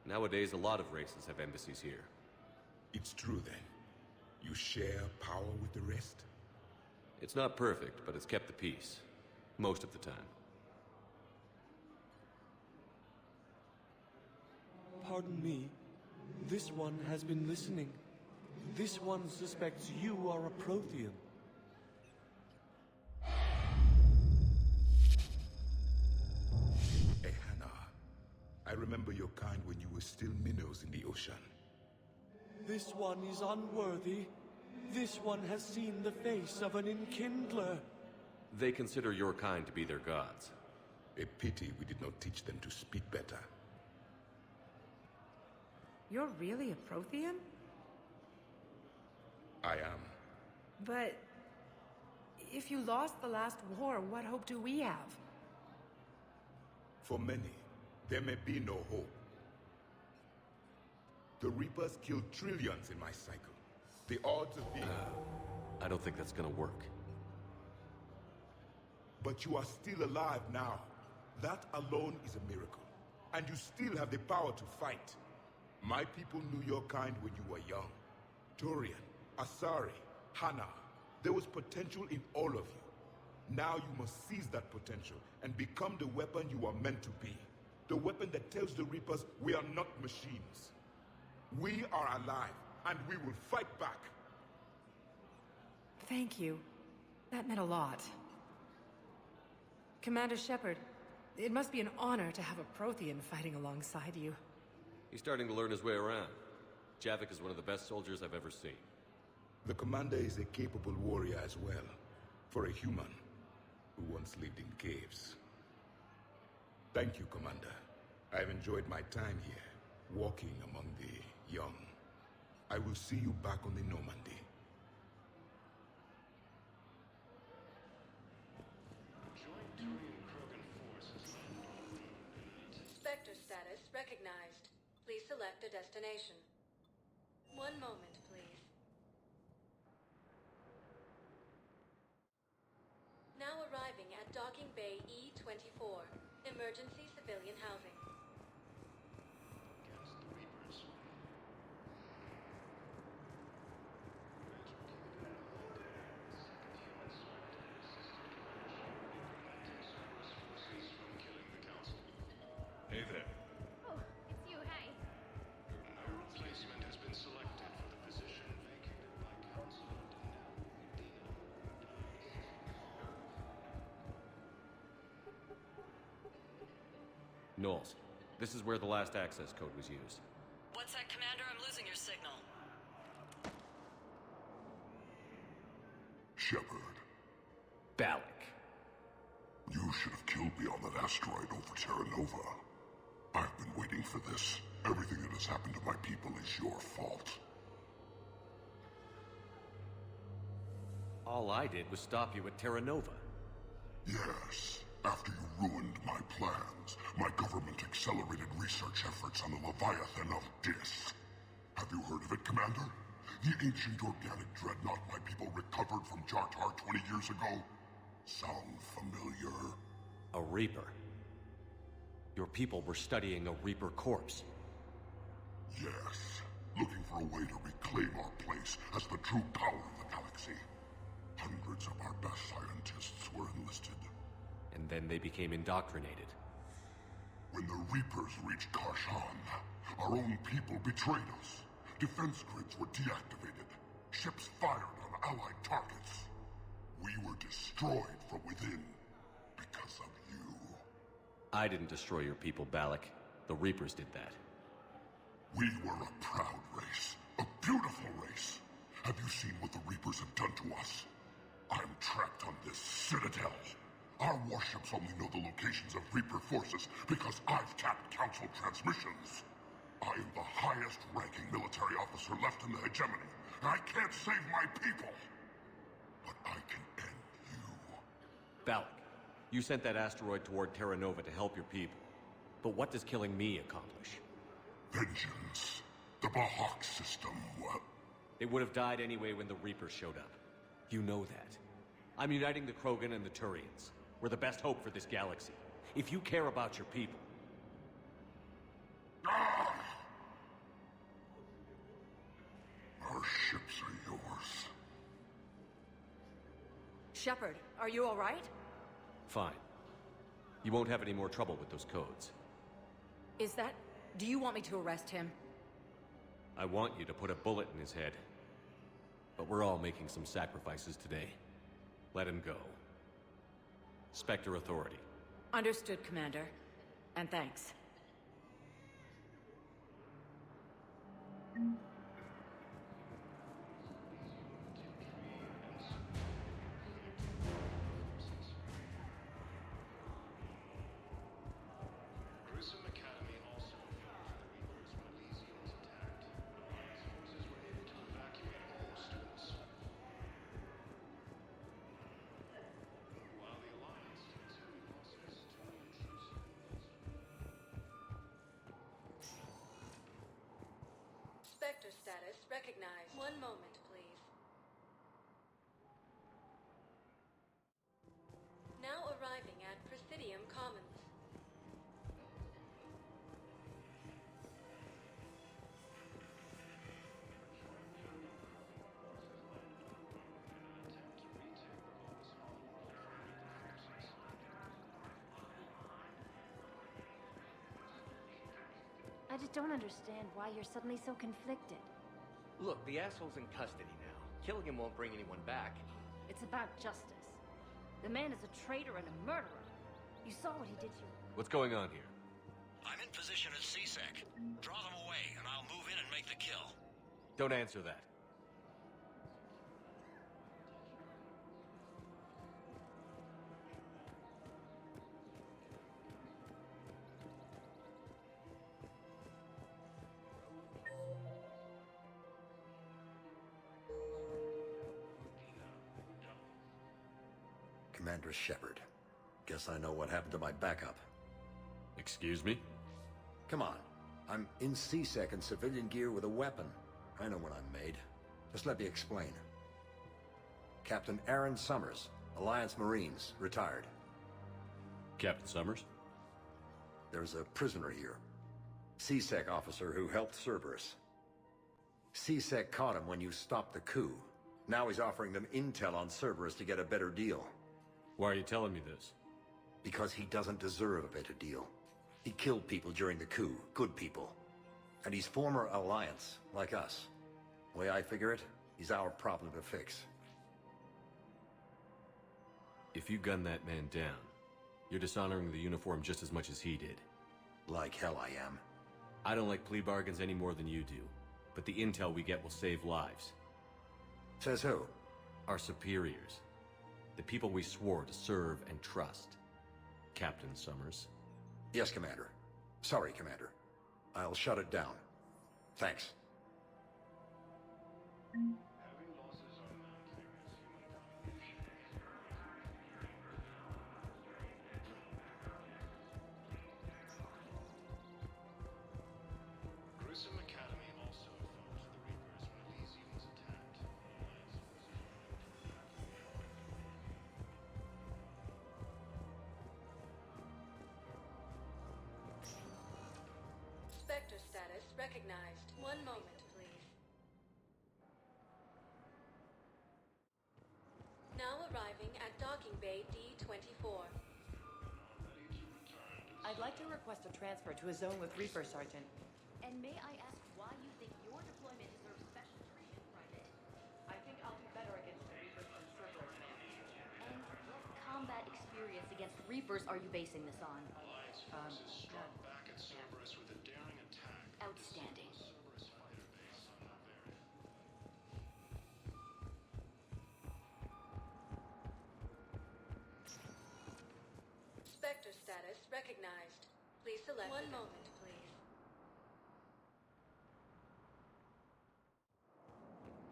Nowadays, a lot of races have embassies here. It's true then. You share power with the rest? It's not perfect, but it's kept the peace. Most of the time. Pardon me. This one has been listening. This one suspects you are a Prothean. Ehana, I remember your kind when you were still minnows in the ocean. This one is unworthy. This one has seen the face of an Enkindler. They consider your kind to be their gods. A pity we did not teach them to speak better. You're really a Prothean? I am. But if you lost the last war, what hope do we have? For many, there may be no hope. The Reapers killed trillions in my cycle. The odds of being... I don't think that's gonna work. But you are still alive now. That alone is a miracle. And you still have the power to fight. My people knew your kind when you were young. Turian, Asari, Hana. There was potential in all of you. Now you must seize that potential and become the weapon you are meant to be. The weapon that tells the Reapers we are not machines. We are alive, and we will fight back. Thank you. That meant a lot. Commander Shepard, it must be an honor to have a Prothean fighting alongside you. He's starting to learn his way around. Javik is one of the best soldiers I've ever seen. The commander is a capable warrior as well, for a human who once lived in caves. Thank you, Commander. I've enjoyed my time here, walking among the young. I will see you back on the Normandy. Spectre status recognized. Please select a destination. One moment, please. Now arriving at Docking Bay E-24, emergency civilian housing. Hey there. Oh, it's you, hey. A replacement has been selected for the position vacated by Councilor Knowles, this is where the last access code was used. What's that, Commander? I'm losing your signal. Shepard. Balak. You should have killed me on that asteroid over Terra Nova. I've been waiting for this. Everything that has happened to my people is your fault. All I did was stop you at Terra Nova. Yes. After you ruined my plans, my government accelerated research efforts on the Leviathan of Dis. Have you heard of it, Commander? The ancient organic dreadnought my people recovered from Jartar 20 years ago? Sound familiar? A Reaper? Your people were studying a Reaper corpse. Yes. Looking for a way to reclaim our place as the true power of the galaxy. Hundreds of our best scientists were enlisted. And then they became indoctrinated. When the Reapers reached Karshan, our own people betrayed us. Defense grids were deactivated. Ships fired on Allied targets. We were destroyed from within because of you. I didn't destroy your people, Balak. The Reapers did that. We were a proud race. A beautiful race. Have you seen what the Reapers have done to us? I'm trapped on this citadel. Our warships only know the locations of Reaper forces because I've tapped Council transmissions. I am the highest-ranking military officer left in the hegemony, and I can't save my people. But I can end you. Balak, you sent that asteroid toward Terra Nova to help your people. But what does killing me accomplish? Vengeance. The Bahak system, well... They would have died anyway when the Reapers showed up. You know that. I'm uniting the Krogan and the Turians. We're the best hope for this galaxy. If you care about your people... Our ships are yours. Shepard, are you all right? Fine. You won't have any more trouble with those codes. Is that... Do you want me to arrest him? I want you to put a bullet in his head. But we're all making some sacrifices today. Let him go. Spectre Authority. Understood, Commander. And thanks. Grissom Academy also informed the Reapers when Elysium was attacked. Alliance forces were able to evacuate all students. While the Alliance takes heavy losses to the intrusive. Spectre status recognized. One moment, please. Now arriving at Presidium Commons. I just don't understand why you're suddenly so conflicted. Look, the asshole's in custody now. Killing him won't bring anyone back. It's about justice. The man is a traitor and a murderer. You saw what he did to you. What's going on here? I'm in position at CSEC. Draw them away, and I'll move in and make the kill. Don't answer that. Commander Shepard. Guess I know what happened to my backup. Excuse me? Come on. I'm in CSEC in civilian gear with a weapon. I know what I'm made. Just let me explain. Captain Aaron Summers, Alliance Marines, retired. Captain Summers? There's a prisoner here. CSEC officer who helped Cerberus. CSEC caught him when you stopped the coup. Now he's offering them intel on Cerberus to get a better deal. Why are you telling me this? Because he doesn't deserve a better deal. He killed people during the coup, good people. And he's former Alliance, like us. The way I figure it, he's our problem to fix. If you gun that man down, you're dishonoring the uniform just as much as he did. Like hell I am. I don't like plea bargains any more than you do, but the intel we get will save lives. Says who? Our superiors. The people we swore to serve and trust. Captain Summers. Yes, Commander. Sorry, Commander. I'll shut it down. Thanks. Having losses are mounting as humankind Grissom Academy also informed the Reapers when Elysium was attacked. recognized. One moment, please. Now arriving at docking bay D-24. I'd like to request a transfer to a zone with Reaper, Sergeant. And may I ask why you think your deployment deserves special treatment, Private? I think I'll do better against the Reapers than Cerberus man. And what combat experience against Reapers are you basing this on? Alliance forces struck back at Cerberus with a daring attack. Outstanding. Cerberus fighter base on Noveria. Spectre status recognized. Please select. One moment, please.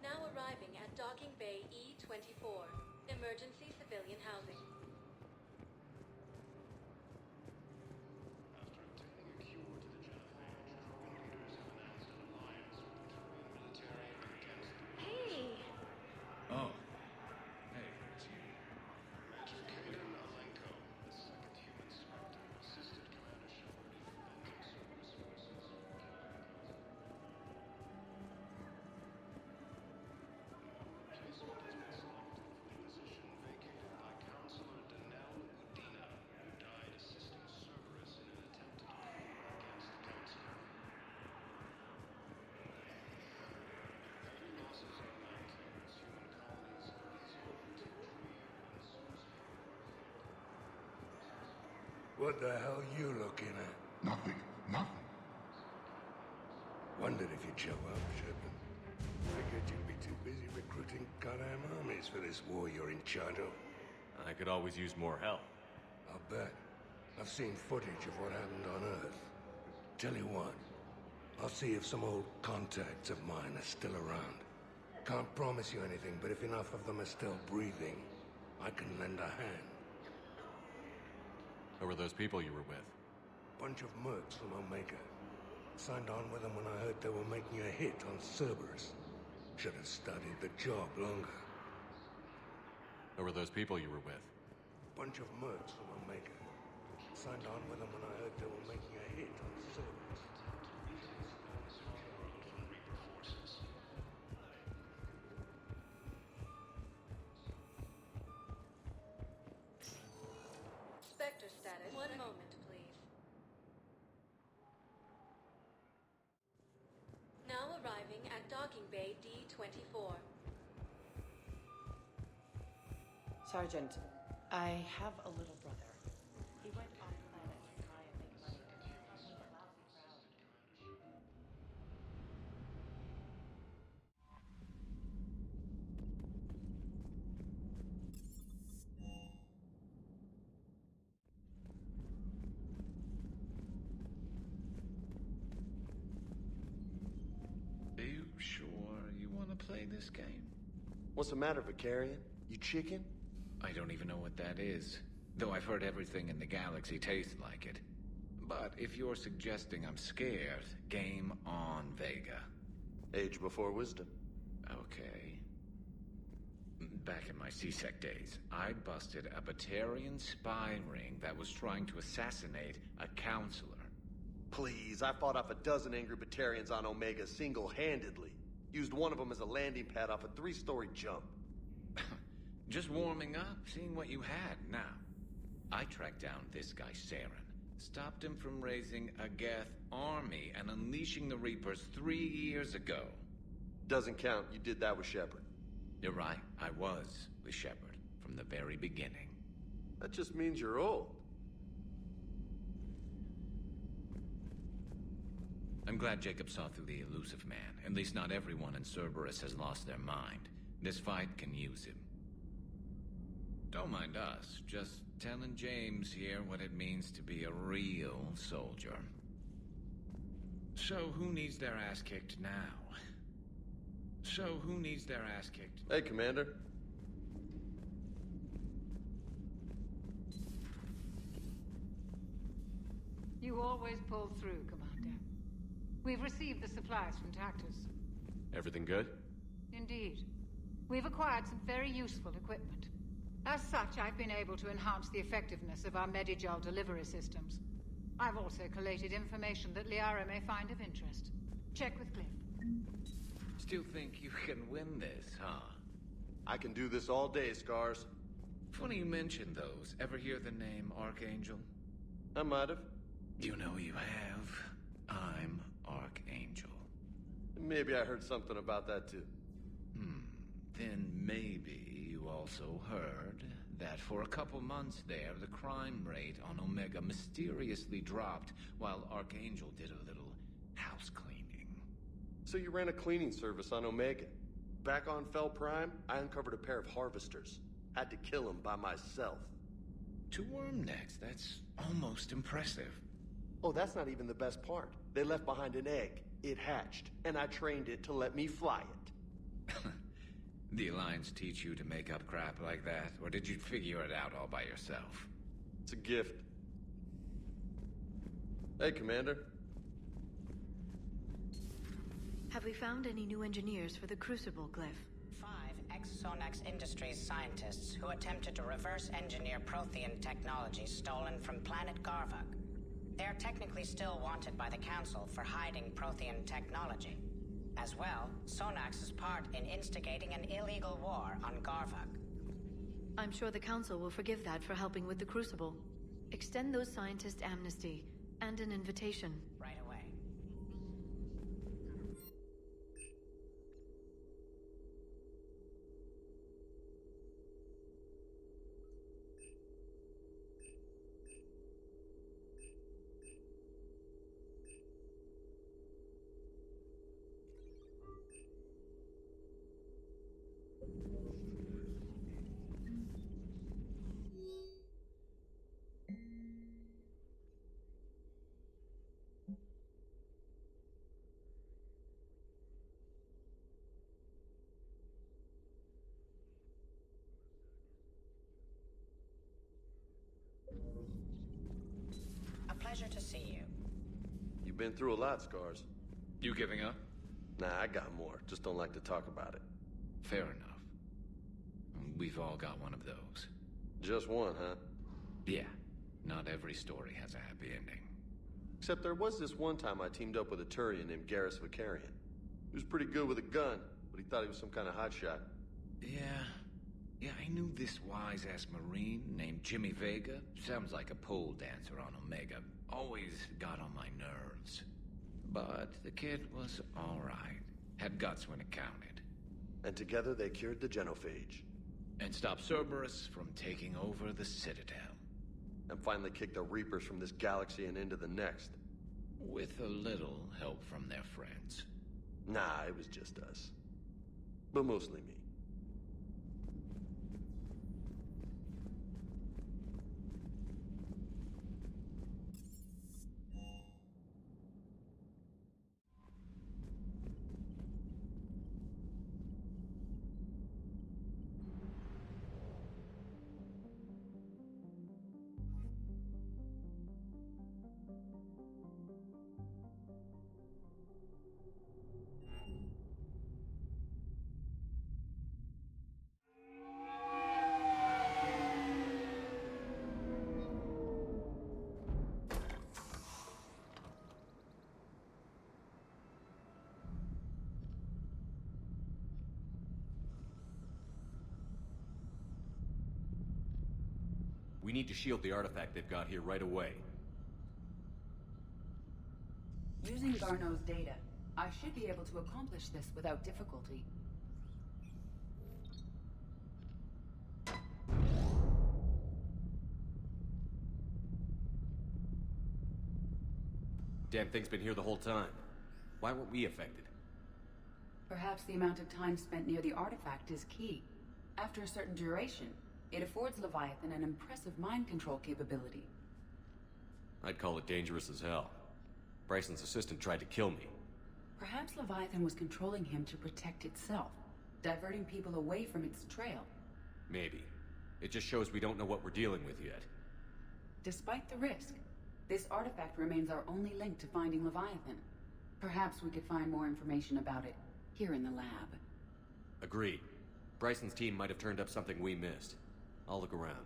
Now arriving at docking bay E-24. Emergency civilian housing. After obtaining a cure to the genophage, Trojan leaders have announced an alliance with the Turian military against the... Hey! Oh. Hey, it's you. Major Kaden Alenko, the second human Spectre, assisted Commander Shepard in preventing Cerberus forces from killing the Council. Replacement has been selected for the position vacated by Counselor Danelle Udina, who died assisting Cerberus in an attempted coup against the Council. Heavy losses are mounting as human colonies of Ezio, Tiktree, and Susa What the hell you looking at? Nothing. Nothing. Wondered if you'd show up, Shepard. Figured you'd be too busy recruiting goddamn armies for this war you're in charge of. I could always use more help. I'll bet. I've seen footage of what happened on Earth. Tell you what, I'll see if some old contacts of mine are still around. Can't promise you anything, but if enough of them are still breathing, I can lend a hand. Who were those people you were with? Bunch of mercs from Omega. Signed on with them when I heard they were making a hit on Cerberus. Should have studied the job longer. Who were those people you were with? Bunch of mercs from Omega. Signed on with them when I heard they were making a hit on Cerberus. Spectre status. One moment, please. Now arriving at docking bay D-24. Sergeant, I have a little brother. He went off planet to try and make money. With a lousy crowd. Are you sure you want to play this game? What's the matter, Vicarian? You chicken? I don't even know what that is. Though I've heard everything in the galaxy tastes like it. But if you're suggesting I'm scared, game on, Vega. Age before wisdom. Okay. Back in my CSEC days, I busted a Batarian spy ring that was trying to assassinate a counselor. Please, I fought off a dozen angry Batarians on Omega single-handedly. Used one of them as a landing pad off a 3-story jump. Just warming up, seeing what you had. Now, I tracked down this guy, Saren. Stopped him from raising a Geth army and unleashing the Reapers 3 years ago. Doesn't count. You did that with Shepard. You're right. I was with Shepard from the very beginning. That just means you're old. I'm glad Jacob saw through the elusive man. At least not everyone in Cerberus has lost their mind. This fight can use him. Don't mind us, just telling James here what it means to be a real soldier. So who needs their ass kicked now? Hey, Commander. You always pull through, Commander. We've received the supplies from Tactus. Everything good? Indeed. We've acquired some very useful equipment. As such, I've been able to enhance the effectiveness of our Medigel delivery systems. I've also collated information that Liara may find of interest. Check with Cliff. Still think you can win this, huh? I can do this all day, Scars. Funny you mention those. Ever hear the name Archangel? I might have. You know you have. I'm Archangel. Maybe I heard something about that too. Then maybe you also heard that for a couple months there, the crime rate on Omega mysteriously dropped while Archangel did a little house cleaning. So you ran a cleaning service on Omega. Back on Fel Prime, I uncovered a pair of harvesters. Had to kill them by myself. 2 worm necks, that's almost impressive. Oh, that's not even the best part. They left behind an egg. It hatched, and I trained it to let me fly it. The Alliance teach you to make up crap like that, or did you figure it out all by yourself? It's a gift. Hey, Commander. Have we found any new engineers for the Crucible, Glyph? 5 ex-Sonax Industries scientists who attempted to reverse engineer Prothean technology stolen from planet Garvug. They are technically still wanted by the Council for hiding Prothean technology. As well, Sonax's part in instigating an illegal war on Garvug. I'm sure the Council will forgive that for helping with the Crucible. Extend those scientists amnesty and an invitation. Right away. A pleasure to see you. You've been through a lot, Scars. You giving up? Nah, I got more. Just don't like to talk about it. Fair enough. We've all got one of those. Just one, huh? Yeah. Not every story has a happy ending. Except there was this one time I teamed up with a Turian named Garrus Vicarian. He was pretty good with a gun, but he thought he was some kind of hotshot. Yeah, I knew this wise-ass Marine named Jimmy Vega. Sounds like a pole dancer on Omega. Always got on my nerves. But the kid was alright. Had guts when it counted. And together they cured the Genophage. And stopped Cerberus from taking over the Citadel. And finally kicked the Reapers from this galaxy and into the next. With a little help from their friends. Nah, it was just us. But mostly me. We need to shield the artifact they've got here right away. Using Garneau's data, I should be able to accomplish this without difficulty. Damn thing's been here the whole time. Why weren't we affected? Perhaps the amount of time spent near the artifact is key. After a certain duration, it affords Leviathan an impressive mind control capability. I'd call it dangerous as hell. Bryson's assistant tried to kill me. Perhaps Leviathan was controlling him to protect itself, diverting people away from its trail. Maybe. It just shows we don't know what we're dealing with yet. Despite the risk, this artifact remains our only link to finding Leviathan. Perhaps we could find more information about it here in the lab. Agreed. Bryson's team might have turned up something we missed. I'll look around.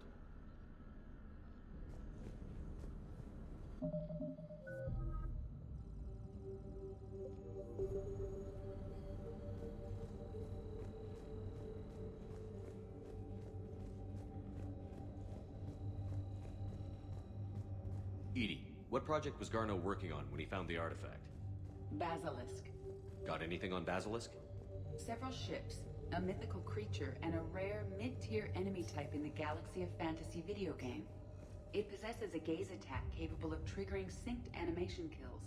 EDI, what project was Garneau working on when he found the artifact? Basilisk. Got anything on Basilisk? Several ships, a mythical creature, and a rare mid-tier enemy type in the Galaxy of Fantasy video game. It possesses a gaze attack capable of triggering synced animation kills.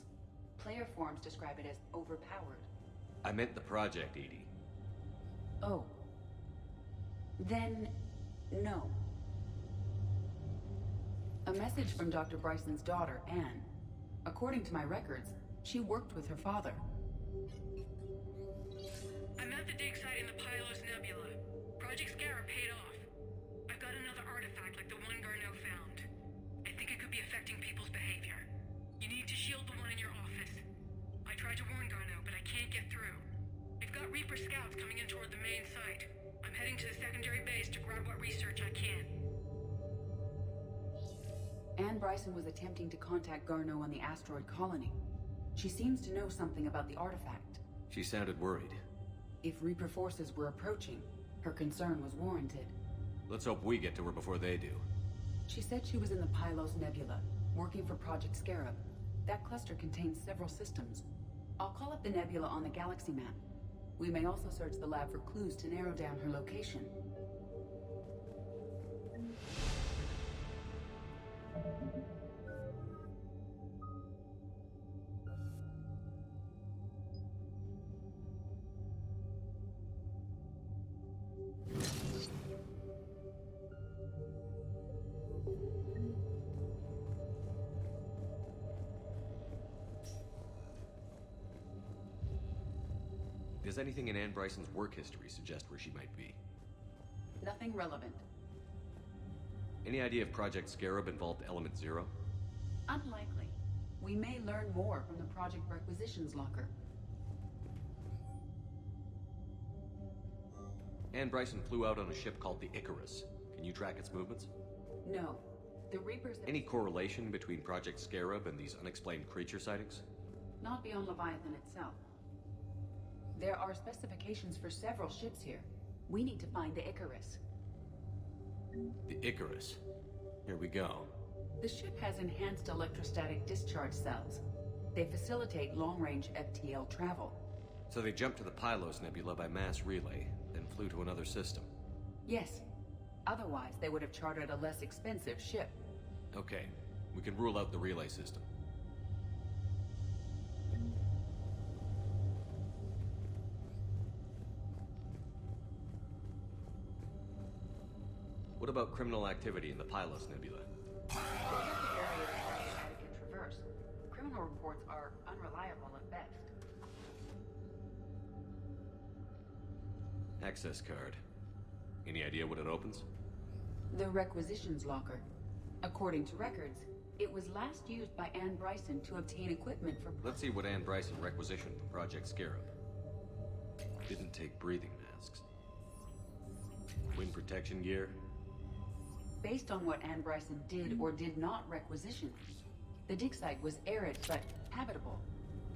Player forums describe it as overpowered. I meant the project, EDI. Oh. Then, no. A message from Dr. Bryson's daughter, Anne. According to my records, she worked with her father. I'm at the dig site in the Pylos Nebula. Project Scarab paid off. I've got another artifact like the one Garneau found. I think it could be affecting people's behavior. You need to shield the one in your office. I tried to warn Garneau, but I can't get through. We've got Reaper scouts coming in toward the main site. I'm heading to the secondary base to grab what research I can. Anne Bryson was attempting to contact Garneau on the asteroid colony. She seems to know something about the artifact. She sounded worried. If Reaper forces were approaching, her concern was warranted. Let's hope we get to her before they do. She said she was in the Pylos Nebula, working for Project Scarab. That cluster contains several systems. I'll call up the nebula on the galaxy map. We may also search the lab for clues to narrow down her location. Does anything in Anne Bryson's work history suggest where she might be? Nothing relevant. Any idea if Project Scarab involved Element Zero? Unlikely. We may learn more from the Project Requisitions Locker. Anne Bryson flew out on a ship called the Icarus. Can you track its movements? No. The Reapers... Any correlation between Project Scarab and these unexplained creature sightings? Not beyond Leviathan itself. There are specifications for several ships here. We need to find the Icarus. The Icarus? Here we go. The ship has enhanced electrostatic discharge cells. They facilitate long-range FTL travel. So they jumped to the Pylos Nebula by mass relay, then flew to another system. Yes. Otherwise, they would have chartered a less expensive ship. Okay. We can rule out the relay system. What about criminal activity in the Pylos Nebula? They have the areas Artifact can traverse. Criminal reports are unreliable at best. Access card. Any idea what it opens? The Requisitions Locker. According to records, it was last used by Anne Bryson to obtain equipment for... Let's see what Anne Bryson requisitioned for Project Scarab. Didn't take breathing masks. Wind protection gear. Based on what Anne Bryson did or did not requisition, the dig site was arid but habitable.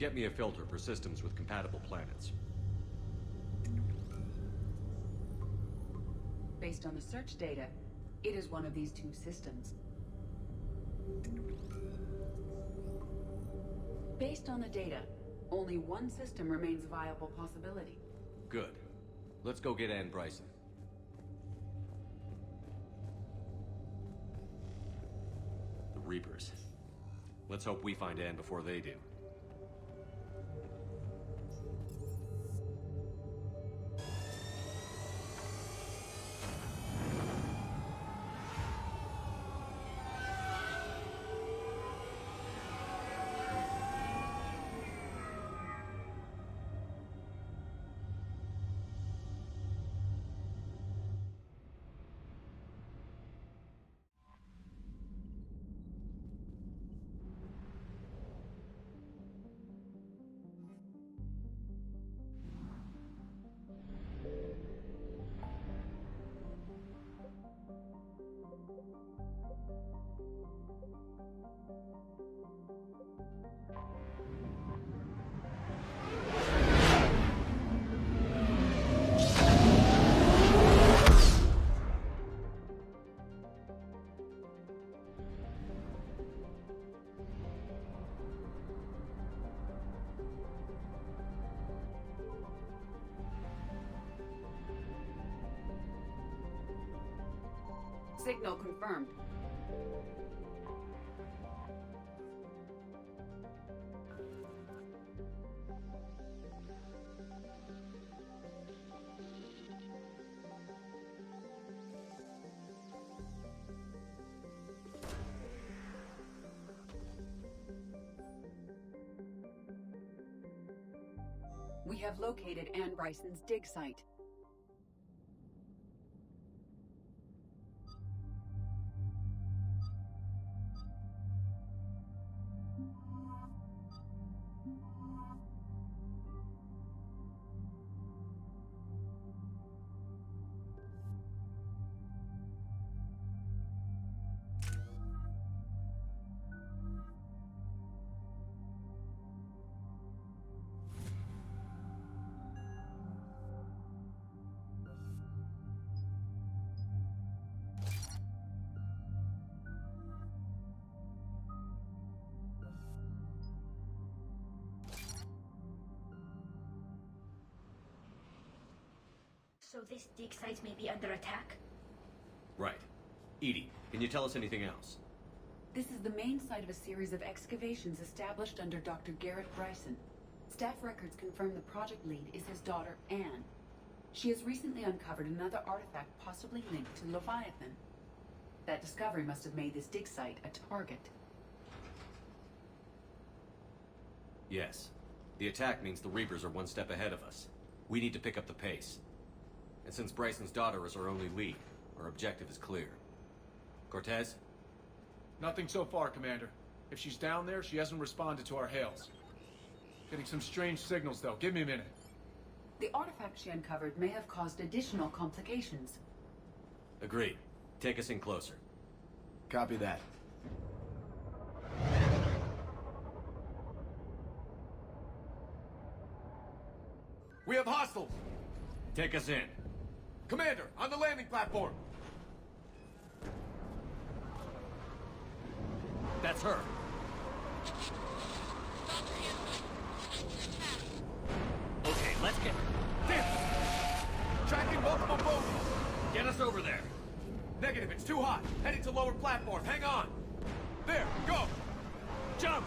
Get me a filter for systems with compatible planets. Based on the search data, it is one of these two systems. Based on the data, only one system remains a viable possibility. Good. Let's go get Anne Bryson. The Reapers. Let's hope we find Anne before they do. Signal confirmed. We have located Anne Bryson's dig site. So this dig site may be under attack? Right. Edie, can you tell us anything else? This is the main site of a series of excavations established under Dr. Garrett Bryson. Staff records confirm the project lead is his daughter, Anne. She has recently uncovered another artifact possibly linked to Leviathan. That discovery must have made this dig site a target. Yes. The attack means the Reapers are one step ahead of us. We need to pick up the pace. And since Bryson's daughter is our only lead, our objective is clear. Cortez? Nothing so far, Commander. If she's down there, she hasn't responded to our hails. Getting some strange signals, though. Give me a minute. The artifact she uncovered may have caused additional complications. Agreed. Take us in closer. Copy that. We have hostiles! Take us in. Commander, on the landing platform! That's her. Okay, let's get... Damn! Tracking multiple boats! Get us over there. Negative, it's too hot. Heading to lower platform. Hang on. There, go! Jump!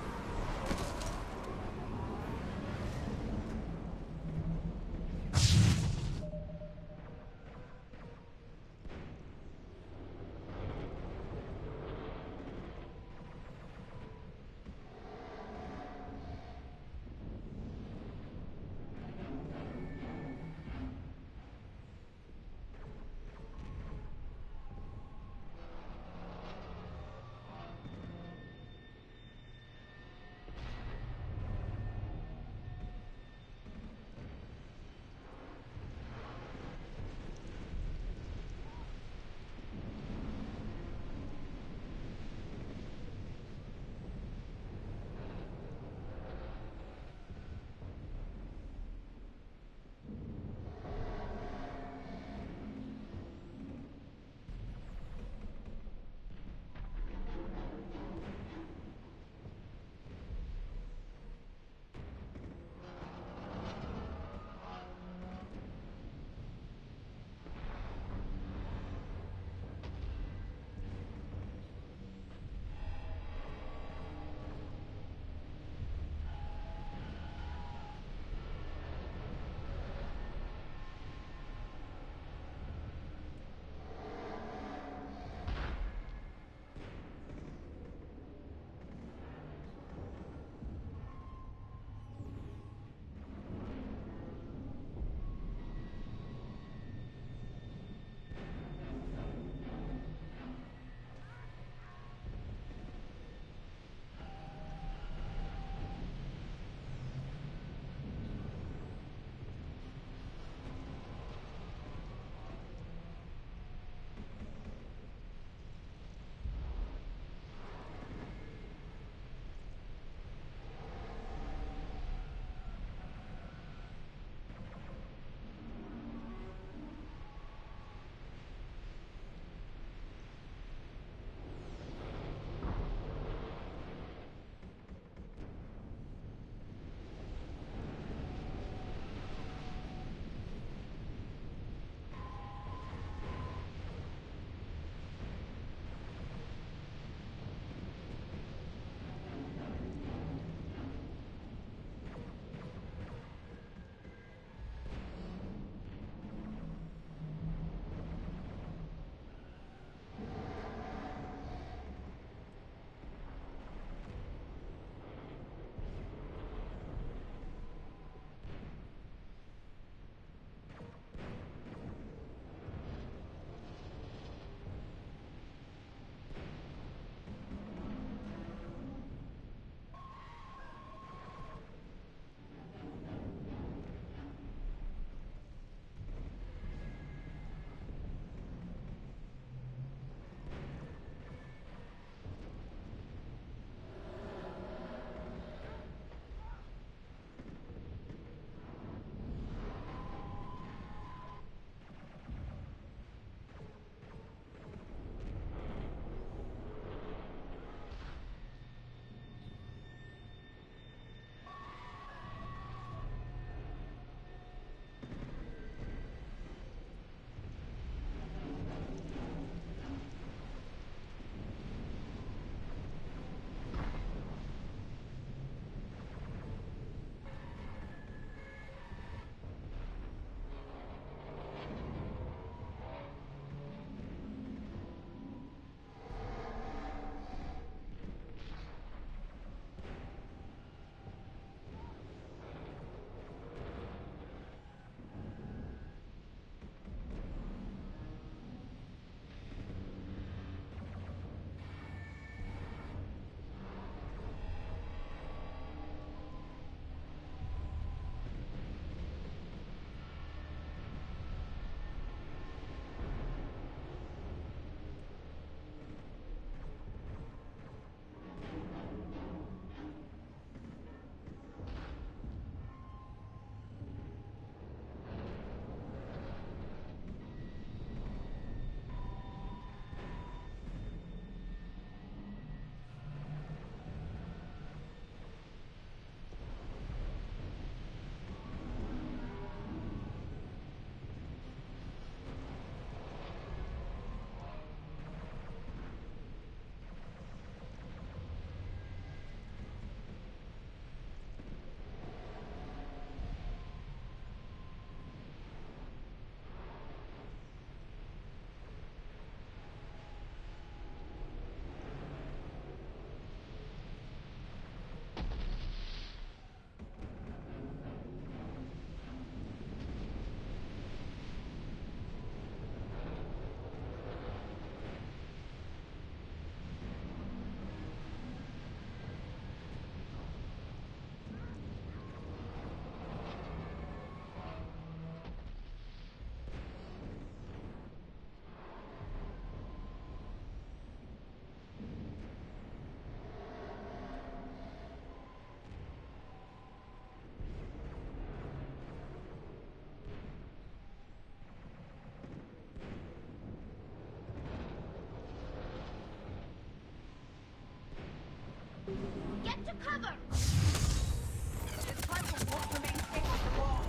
Get to cover! This platform won't remain stable for long.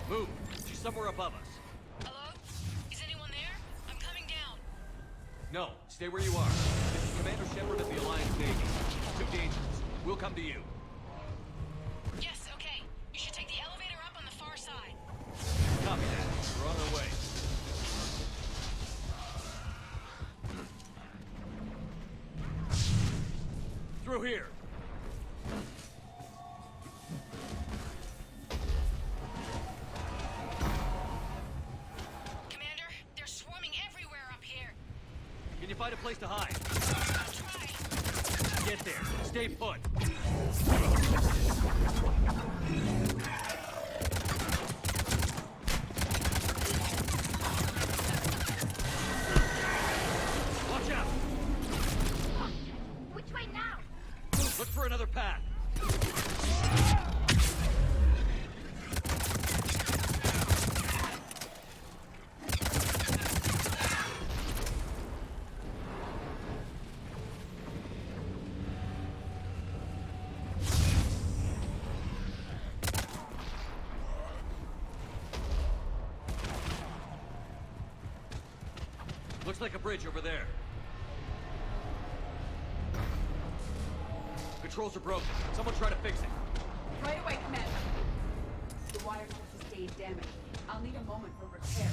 Move! She's somewhere above us. Hello? Is anyone there? I'm coming down. No, stay where you are. This is Commander Shepard of the Alliance Navy. Too dangerous. We'll come to you. Yes, okay. You should take the elevator up on the far side. Copy that. We're on our way. Through here. Commander, they're swarming everywhere up here. Can you find a place to hide? I'll try. Get there. Stay put. Watch out! Which way now? Look for another path. Looks like a bridge over there. Controls are broken. Someone try to fix it. Right away, Commander. The wires have sustained damage. I'll need a moment for repair.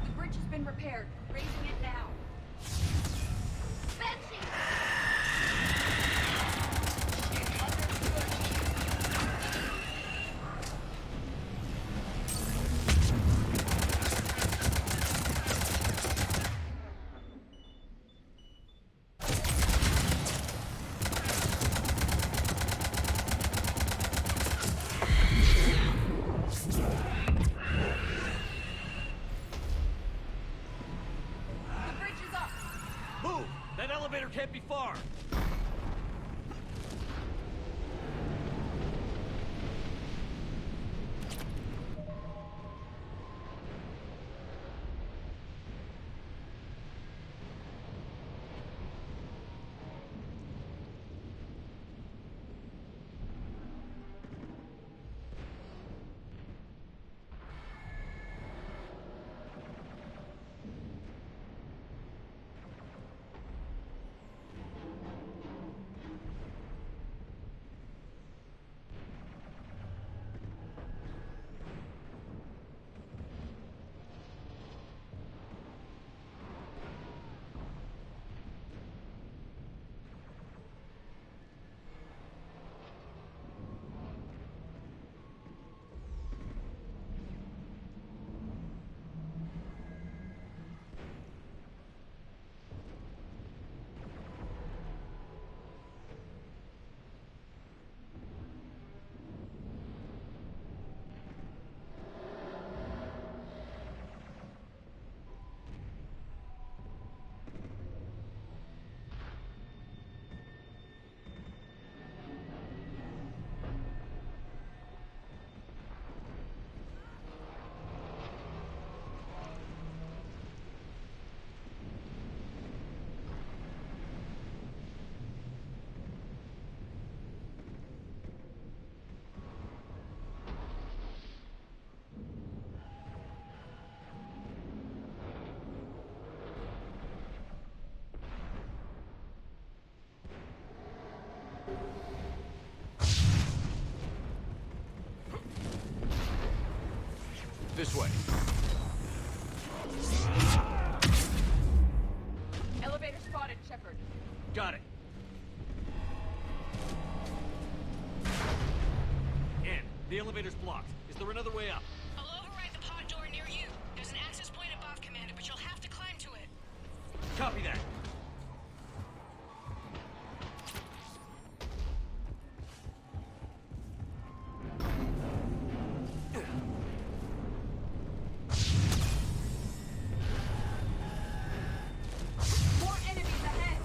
The bridge has been repaired. Raising it now. Banshee! The bridge is up. Move! That elevator can't be far. This way. Elevator spotted, Shepard. Got it. In. The elevator's blocked. Is there another way up? I'll override the pod door near you. There's an access point above, Commander, but you'll have to climb to it. Copy that. More enemies ahead.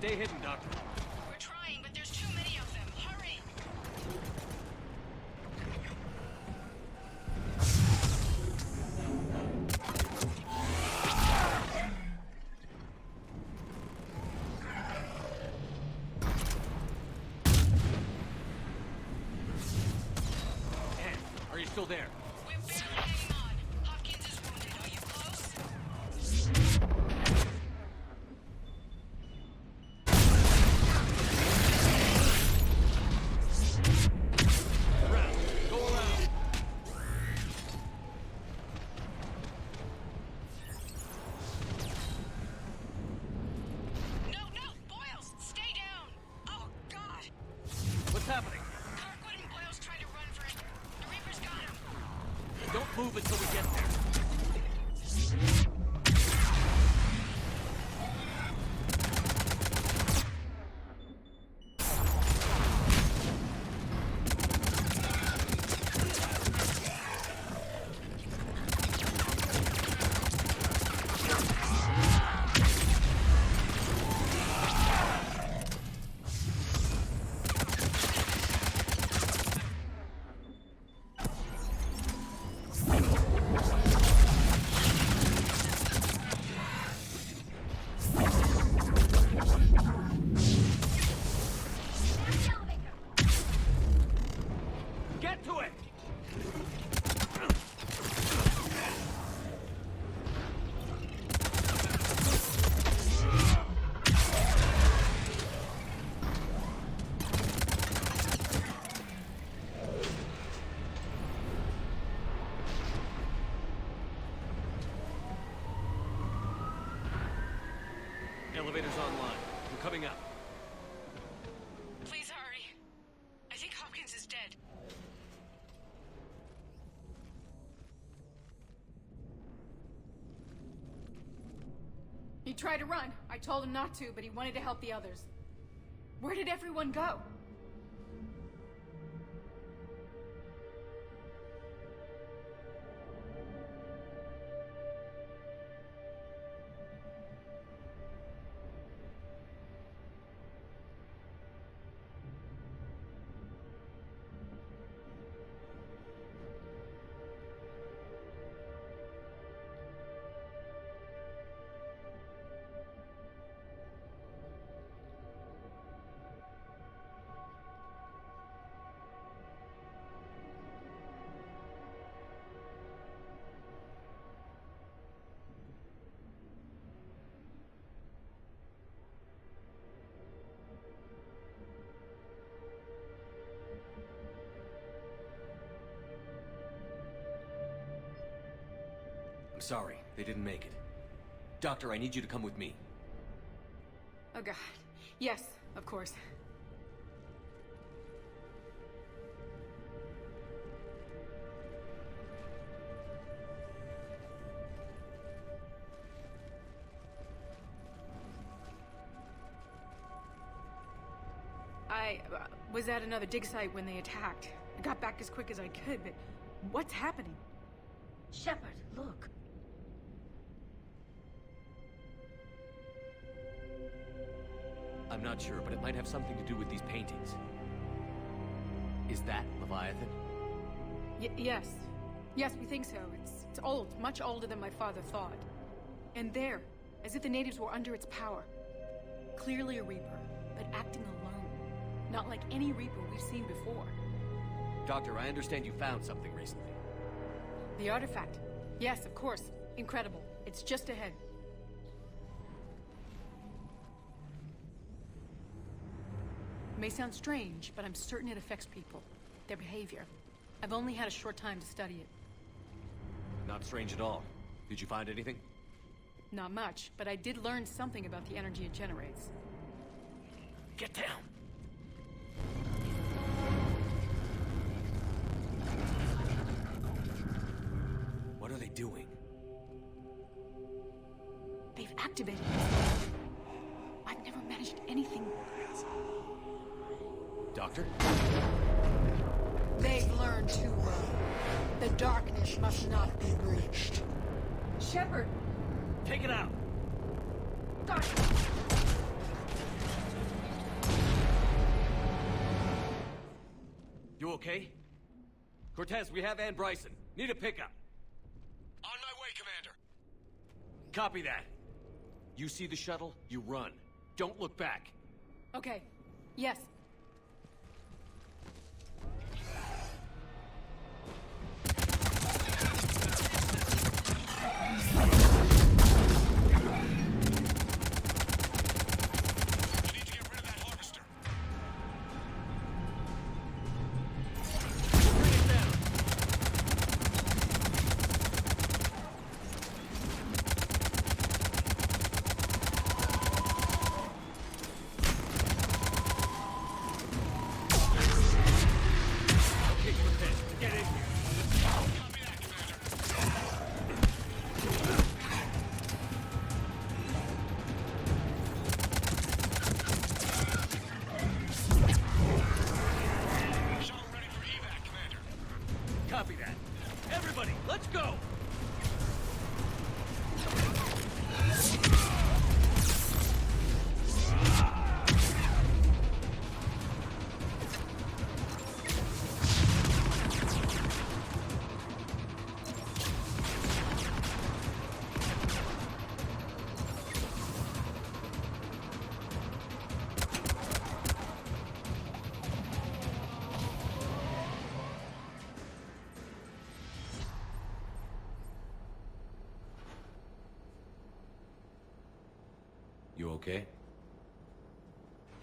Stay hidden, Doctor. We're trying, but there's too many of them. Hurry! Ann, are you still there? We're barely hanging on. Hopkins is wounded. Are you close? Around. Go around. No, Boyles, stay down. Oh, God. What's happening? Kirkwood and Boyles tried to run for it. The Reapers got him. Don't move until we get there. Get to it! Elevator's online. We're coming up. Please hurry. I think Hopkins is dead. He tried to run. I told him not to, but he wanted to help the others. Where did everyone go? I'm sorry, they didn't make it. Doctor, I need you to come with me. Oh God. Yes, of course. I was at another dig site when they attacked. I got back as quick as I could, but what's happening? Shepard, look. I'm not sure, but it might have something to do with these paintings. Is that Leviathan? Yes. Yes, we think so. It's old, much older than my father thought. And there, as if the natives were under its power. Clearly a Reaper, but acting alone. Not like any Reaper we've seen before. Doctor, I understand you found something recently. The artifact. Yes, of course. Incredible. It's just ahead. It may sound strange, but I'm certain it affects people. Their behavior. I've only had a short time to study it. Not strange at all. Did you find anything? Not much, but I did learn something about the energy it generates. Get down! What are they doing? They've activated it. I've never managed anything. Doctor? They've learned too well. The darkness must not be breached. Shepard! Take it out! God. You okay? Cortez, we have Ann Bryson. Need a pickup. On my way, Commander. Copy that. You see the shuttle, you run. Don't look back. Okay. Yes. Copy that. Everybody, let's go! You okay?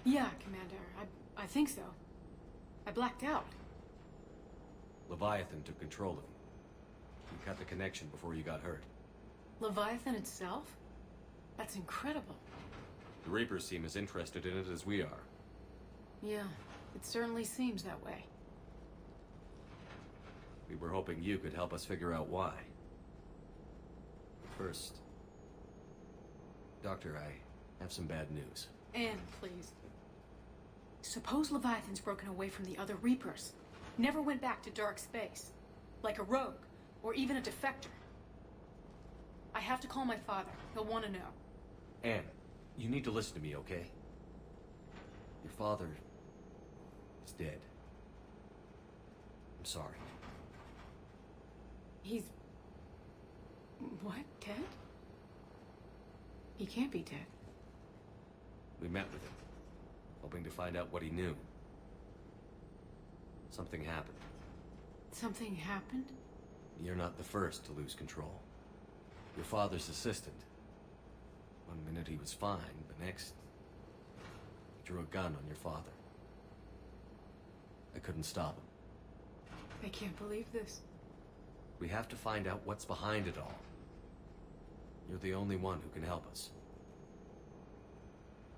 Yeah, Commander. I think so. I blacked out. Leviathan took control of you. You cut the connection before you got hurt. Leviathan itself? That's incredible. The Reapers seem as interested in it as we are. Yeah, it certainly seems that way. We were hoping you could help us figure out why. First, Doctor, I have some bad news. Anne, please. Suppose Leviathan's broken away from the other Reapers. Never went back to dark space. Like a rogue, or even a defector. I have to call my father. He'll want to know. Anne, you need to listen to me, okay? Your father is dead. I'm sorry. He's... What? Dead? He can't be dead. We met with him, hoping to find out what he knew. Something happened. Something happened? You're not the first to lose control. Your father's assistant. One minute he was fine, the next... he drew a gun on your father. I couldn't stop him. I can't believe this. We have to find out what's behind it all. You're the only one who can help us.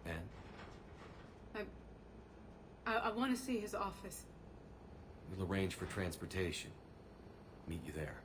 Anne? I want to see his office. We'll arrange for transportation. Meet you there.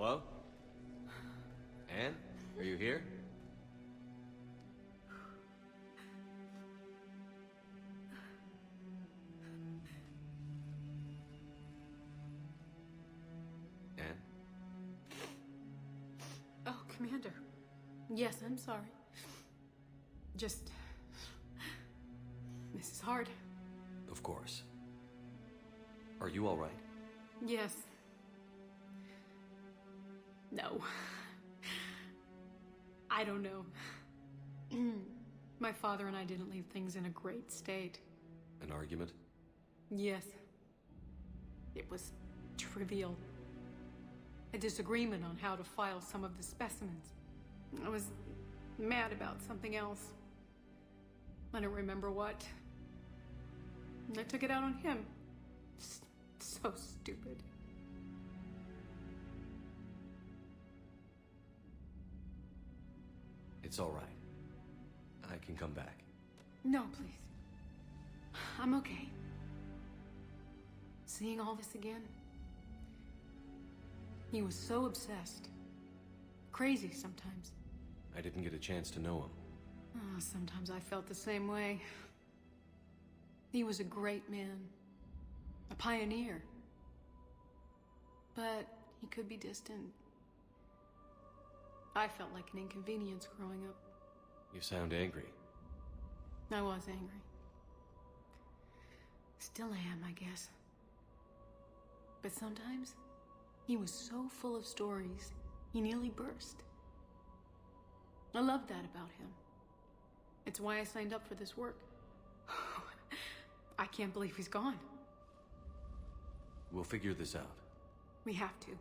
Hello? Anne? Are you here? Anne? Oh, Commander. Yes, I'm sorry. Just... This is hard. Of course. Are you all right? Yes. No. I don't know. My father and I didn't leave things in a great state. An argument? Yes. It was trivial. A disagreement on how to file some of the specimens. I was mad about something else. I don't remember what. And I took it out on him. So stupid. It's all right. I can come back. No, please. I'm okay. Seeing all this again? He was so obsessed. Crazy sometimes. I didn't get a chance to know him. Oh, sometimes I felt the same way. He was a great man. A pioneer. But he could be distant. I felt like an inconvenience growing up. You sound angry. I was angry. Still am, I guess. But sometimes, he was so full of stories, he nearly burst. I love that about him. It's why I signed up for this work. I can't believe he's gone. We'll figure this out. We have to.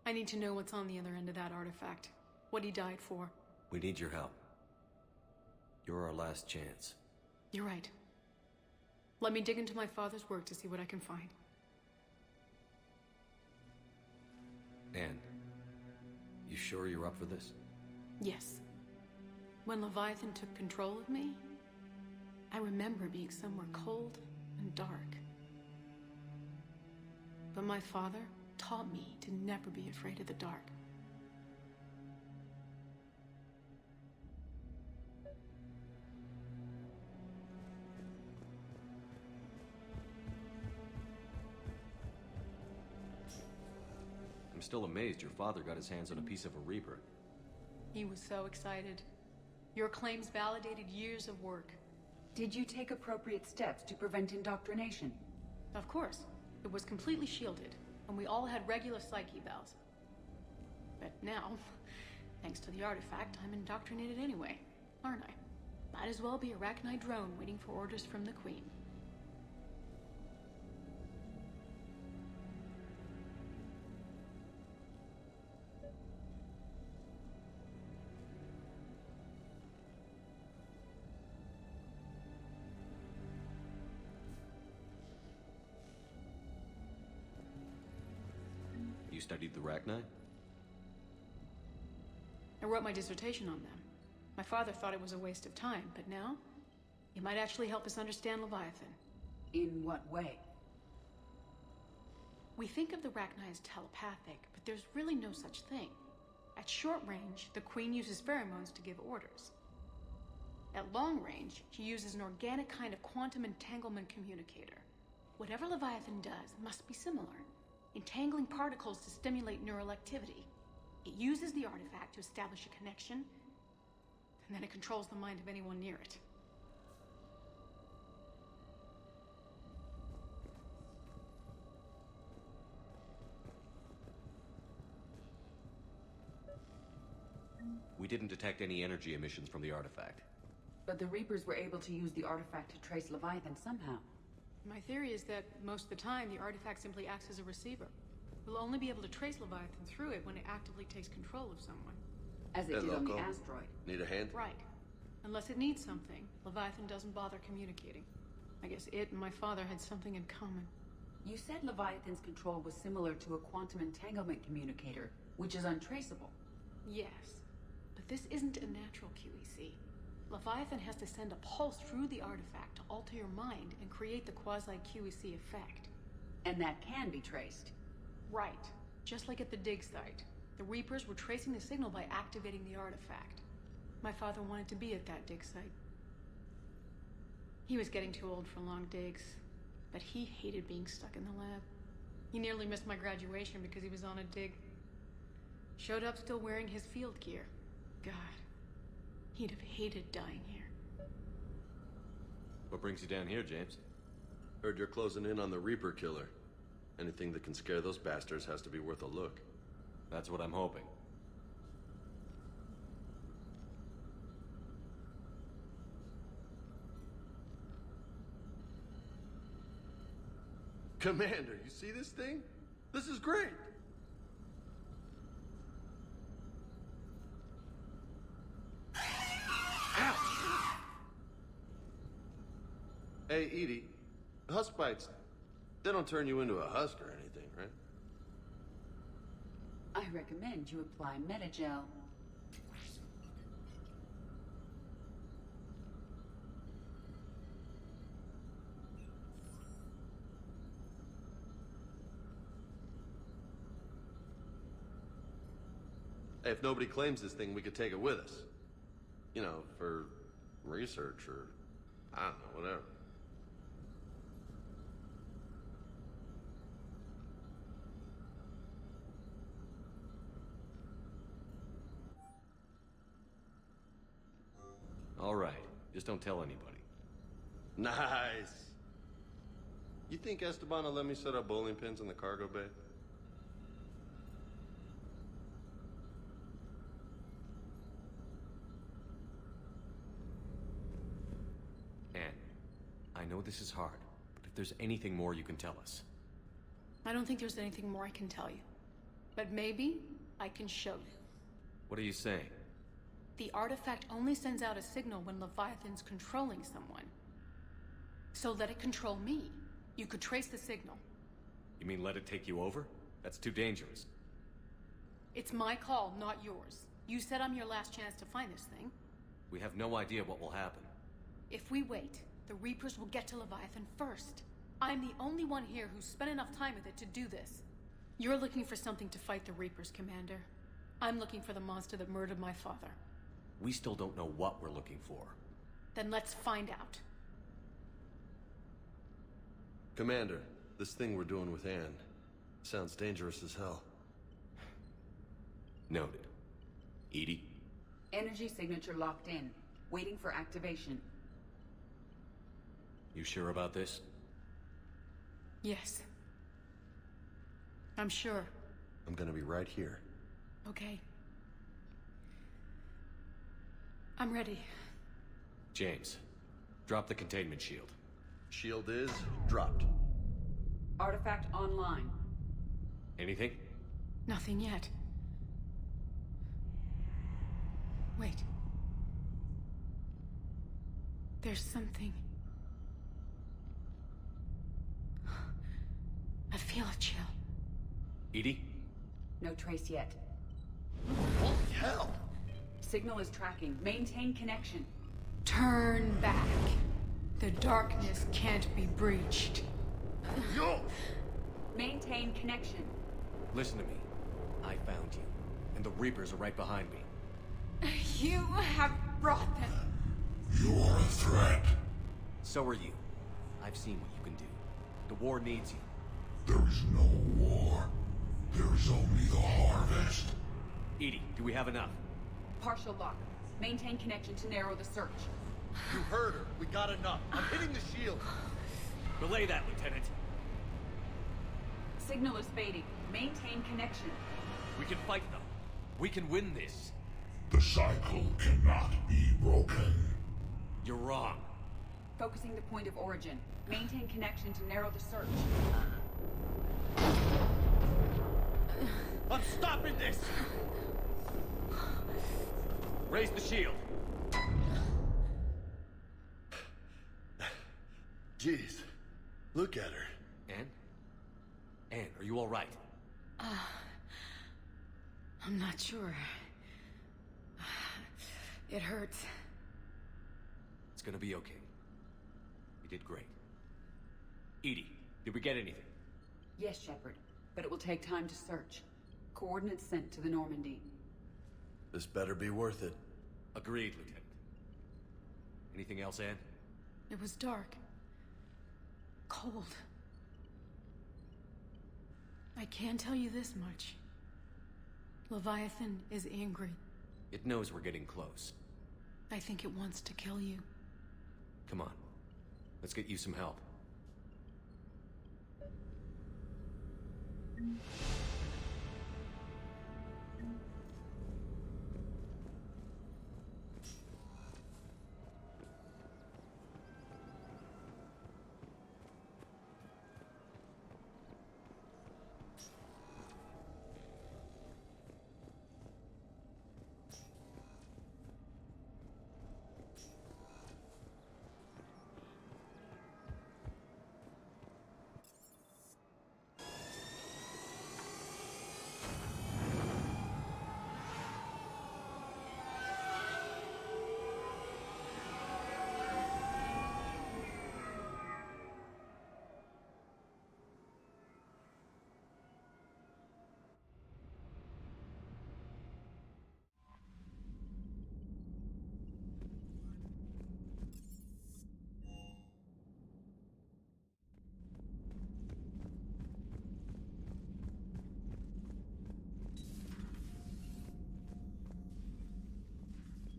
I need to know what's on the other end of that artifact. What he died for. We need your help. You're our last chance. You're right. Let me dig into my father's work to see what I can find. Anne, you sure you're up for this? Yes. When Leviathan took control of me, I remember being somewhere cold and dark. But my father taught me to never be afraid of the dark. I'm still amazed your father got his hands on a piece of a Reaper. He was so excited. Your claims validated years of work. Did you take appropriate steps to prevent indoctrination? Of course. It was completely shielded, and we all had regular psych evals. But now, thanks to the artifact, I'm indoctrinated anyway, aren't I? Might as well be a Rachni drone waiting for orders from the Queen. You studied the Rachni? I wrote my dissertation on them. My father thought it was a waste of time, but now, it might actually help us understand Leviathan. In what way? We think of the Rachni as telepathic, but there's really no such thing. At short range, the Queen uses pheromones to give orders. At long range, she uses an organic kind of quantum entanglement communicator. Whatever Leviathan does must be similar. Entangling particles to stimulate neural activity. It uses the artifact to establish a connection, and then it controls the mind of anyone near it. We didn't detect any energy emissions from the artifact. But the Reapers were able to use the artifact to trace Leviathan somehow. My theory is that most of the time, the artifact simply acts as a receiver. We'll only be able to trace Leviathan through it when it actively takes control of someone. As it did on the asteroid. Need a hand? Right. Unless it needs something, Leviathan doesn't bother communicating. I guess it and my father had something in common. You said Leviathan's control was similar to a quantum entanglement communicator, which is untraceable. Yes, but this isn't a natural QEC. Leviathan has to send a pulse through the artifact to alter your mind and create the quasi-QEC effect. And that can be traced. Right. Just like at the dig site, the Reapers were tracing the signal by activating the artifact. My father wanted to be at that dig site. He was getting too old for long digs, but he hated being stuck in the lab. He nearly missed my graduation because he was on a dig. Showed up still wearing his field gear. God, he'd have hated dying here. What brings you down here, James? Heard you're closing in on the Reaper killer. Anything that can scare those bastards has to be worth a look. That's what I'm hoping. Commander, you see this thing? This is great! Ouch! Hey, Edie, husk bites, they don't turn you into a husk or anything, right? I recommend you apply Metagel. Hey, if nobody claims this thing, we could take it with us. You know, for research or, I don't know, whatever. All right, just don't tell anybody. Nice! You think Esteban will let me set up bowling pins in the cargo bay? Anne, I know this is hard, but if there's anything more you can tell us. I don't think there's anything more I can tell you. But maybe I can show you. What are you saying? The artifact only sends out a signal when Leviathan's controlling someone. So let it control me. You could trace the signal. You mean let it take you over? That's too dangerous. It's my call, not yours. You said I'm your last chance to find this thing. We have no idea what will happen. If we wait, the Reapers will get to Leviathan first. I'm the only one here who's spent enough time with it to do this. You're looking for something to fight the Reapers, Commander. I'm looking for the monster that murdered my father. We still don't know what we're looking for. Then let's find out. Commander, this thing we're doing with Anne sounds dangerous as hell. Noted. Edie? Energy signature locked in. Waiting for activation. You sure about this? Yes. I'm sure. I'm gonna be right here. Okay. I'm ready. James, drop the containment shield. Shield is dropped. Artifact online. Anything? Nothing yet. Wait. There's something. I feel a chill. Edie? No trace yet. Holy hell! Signal is tracking. Maintain connection. Turn back. The darkness can't be breached. Yo! Maintain connection. Listen to me. I found you, and the Reapers are right behind me. You have brought them. You are a threat. So are you. I've seen what you can do. The war needs you. There is no war. There is only the harvest. Edie, do we have enough? Partial lock. Maintain connection to narrow the search. You heard her. We got enough. I'm hitting the shield. Relay that, Lieutenant. Signal is fading. Maintain connection. We can fight them. We can win this. The cycle cannot be broken. You're wrong. Focusing the point of origin. Maintain connection to narrow the search. I'm stopping this! Raise the shield. Jeez. Look at her. Anne? Anne, are you all right? I'm not sure. It hurts. It's gonna be okay. You did great. Edie, did we get anything? Yes, Shepard. But it will take time to search. Coordinates sent to the Normandy. This better be worth it. Agreed, Lieutenant. Anything else, Anne? It was dark. Cold. I can tell you this much. Leviathan is angry. It knows we're getting close. I think it wants to kill you. Come on. Let's get you some help.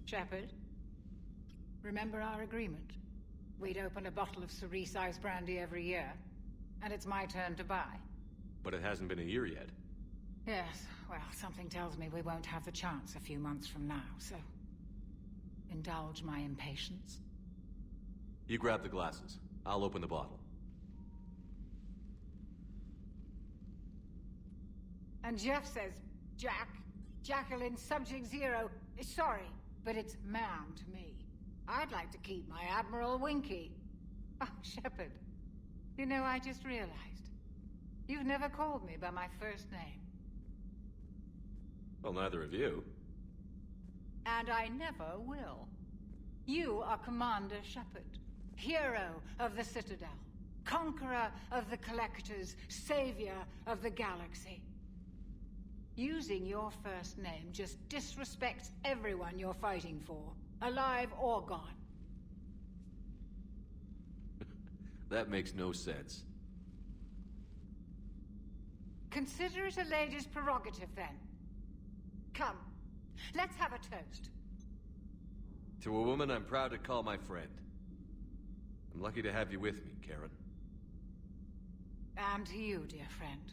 Shepard, remember our agreement? We'd open a bottle of cerise ice brandy every year, and it's my turn to buy. But it hasn't been a year yet. Yes, well, something tells me we won't have the chance a few months from now, so... indulge my impatience. You grab the glasses. I'll open the bottle. And Jeff says, Jacqueline, Subject Zero, sorry, but it's ma'am to me. I'd like to keep my Admiral Winky. Oh, Shepard, you know, I just realized. You've never called me by my first name. Well, neither of you. And I never will. You are Commander Shepard, hero of the Citadel, conqueror of the Collectors, savior of the galaxy. Using your first name just disrespects everyone you're fighting for, alive or gone. That makes no sense. Consider it a lady's prerogative, then. Come, let's have a toast. To a woman I'm proud to call my friend. I'm lucky to have you with me, Karen. And to you, dear friend.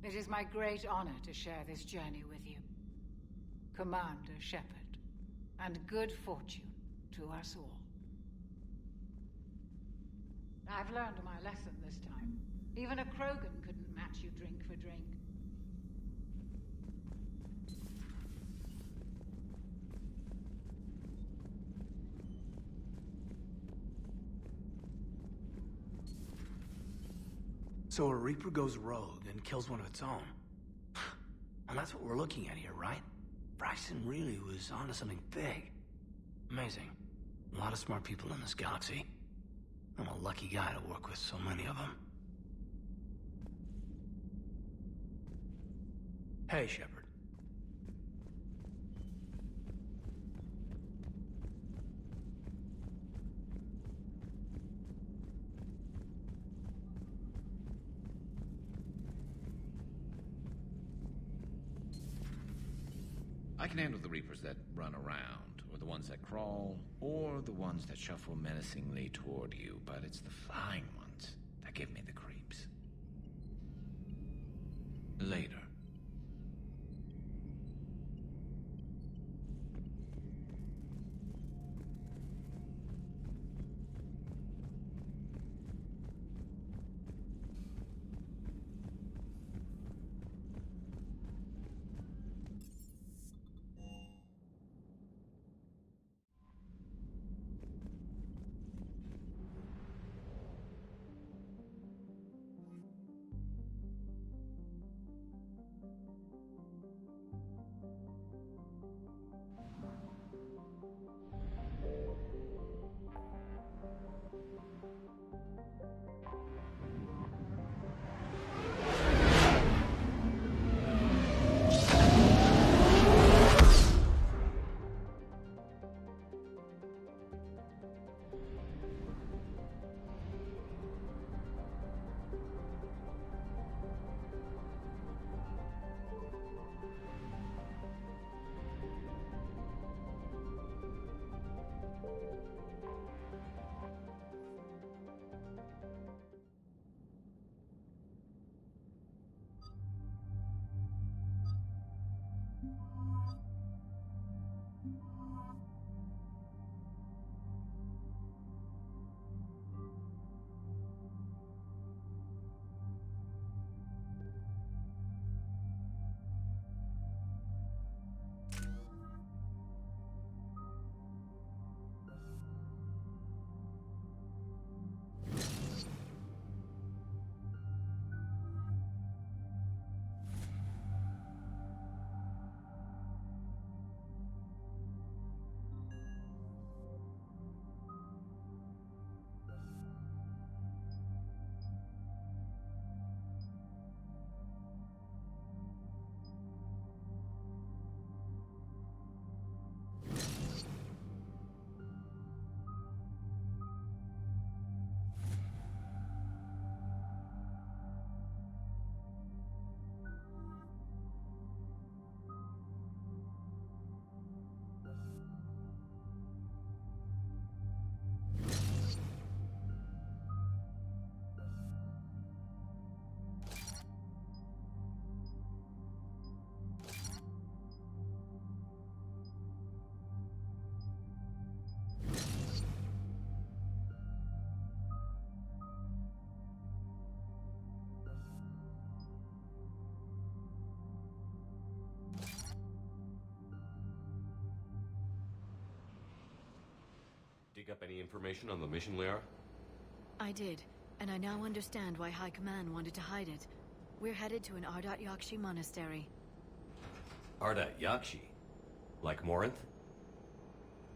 It is my great honor to share this journey with you. Commander Shepard, and good fortune to us all. I've learned my lesson this time. Even a Krogan couldn't match you drink for drink. So a Reaper goes rogue and kills one of its own. And that's what we're looking at here, right? Bryson really was onto something big. Amazing. A lot of smart people in this galaxy. I'm a lucky guy to work with so many of them. Hey, Shepard. I can handle the Reapers that run around, or the ones that crawl, or the ones that shuffle menacingly toward you, but it's the flying ones that give me the creeps. Later. dig up any information on the mission, Liara? I did, and I now understand why High Command wanted to hide it. We're headed to an Ardat Yakshi monastery. Ardat Yakshi? Like Morinth?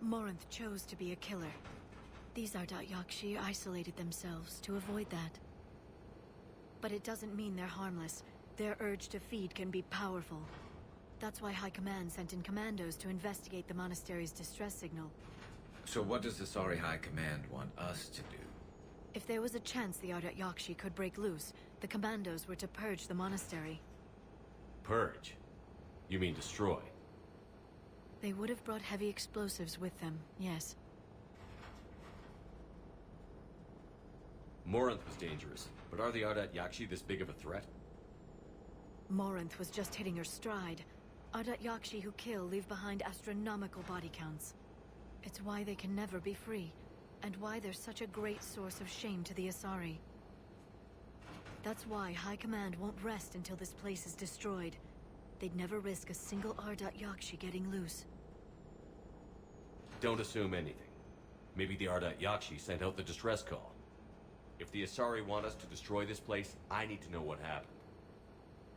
Morinth chose to be a killer. These Ardat Yakshi isolated themselves to avoid that. But it doesn't mean they're harmless. Their urge to feed can be powerful. That's why High Command sent in commandos to investigate the monastery's distress signal. So what does the Asari High Command want us to do? If there was a chance the Ardat Yakshi could break loose, the commandos were to purge the monastery. Purge? You mean destroy? They would have brought heavy explosives with them, yes. Morinth was dangerous, but are the Ardat Yakshi this big of a threat? Morinth was just hitting her stride. Ardat Yakshi who kill leave behind astronomical body counts. It's why they can never be free, and why they're such a great source of shame to the Asari. That's why High Command won't rest until this place is destroyed. They'd never risk a single Ardat Yakshi getting loose. Don't assume anything. Maybe the Ardat Yakshi sent out the distress call. If the Asari want us to destroy this place, I need to know what happened.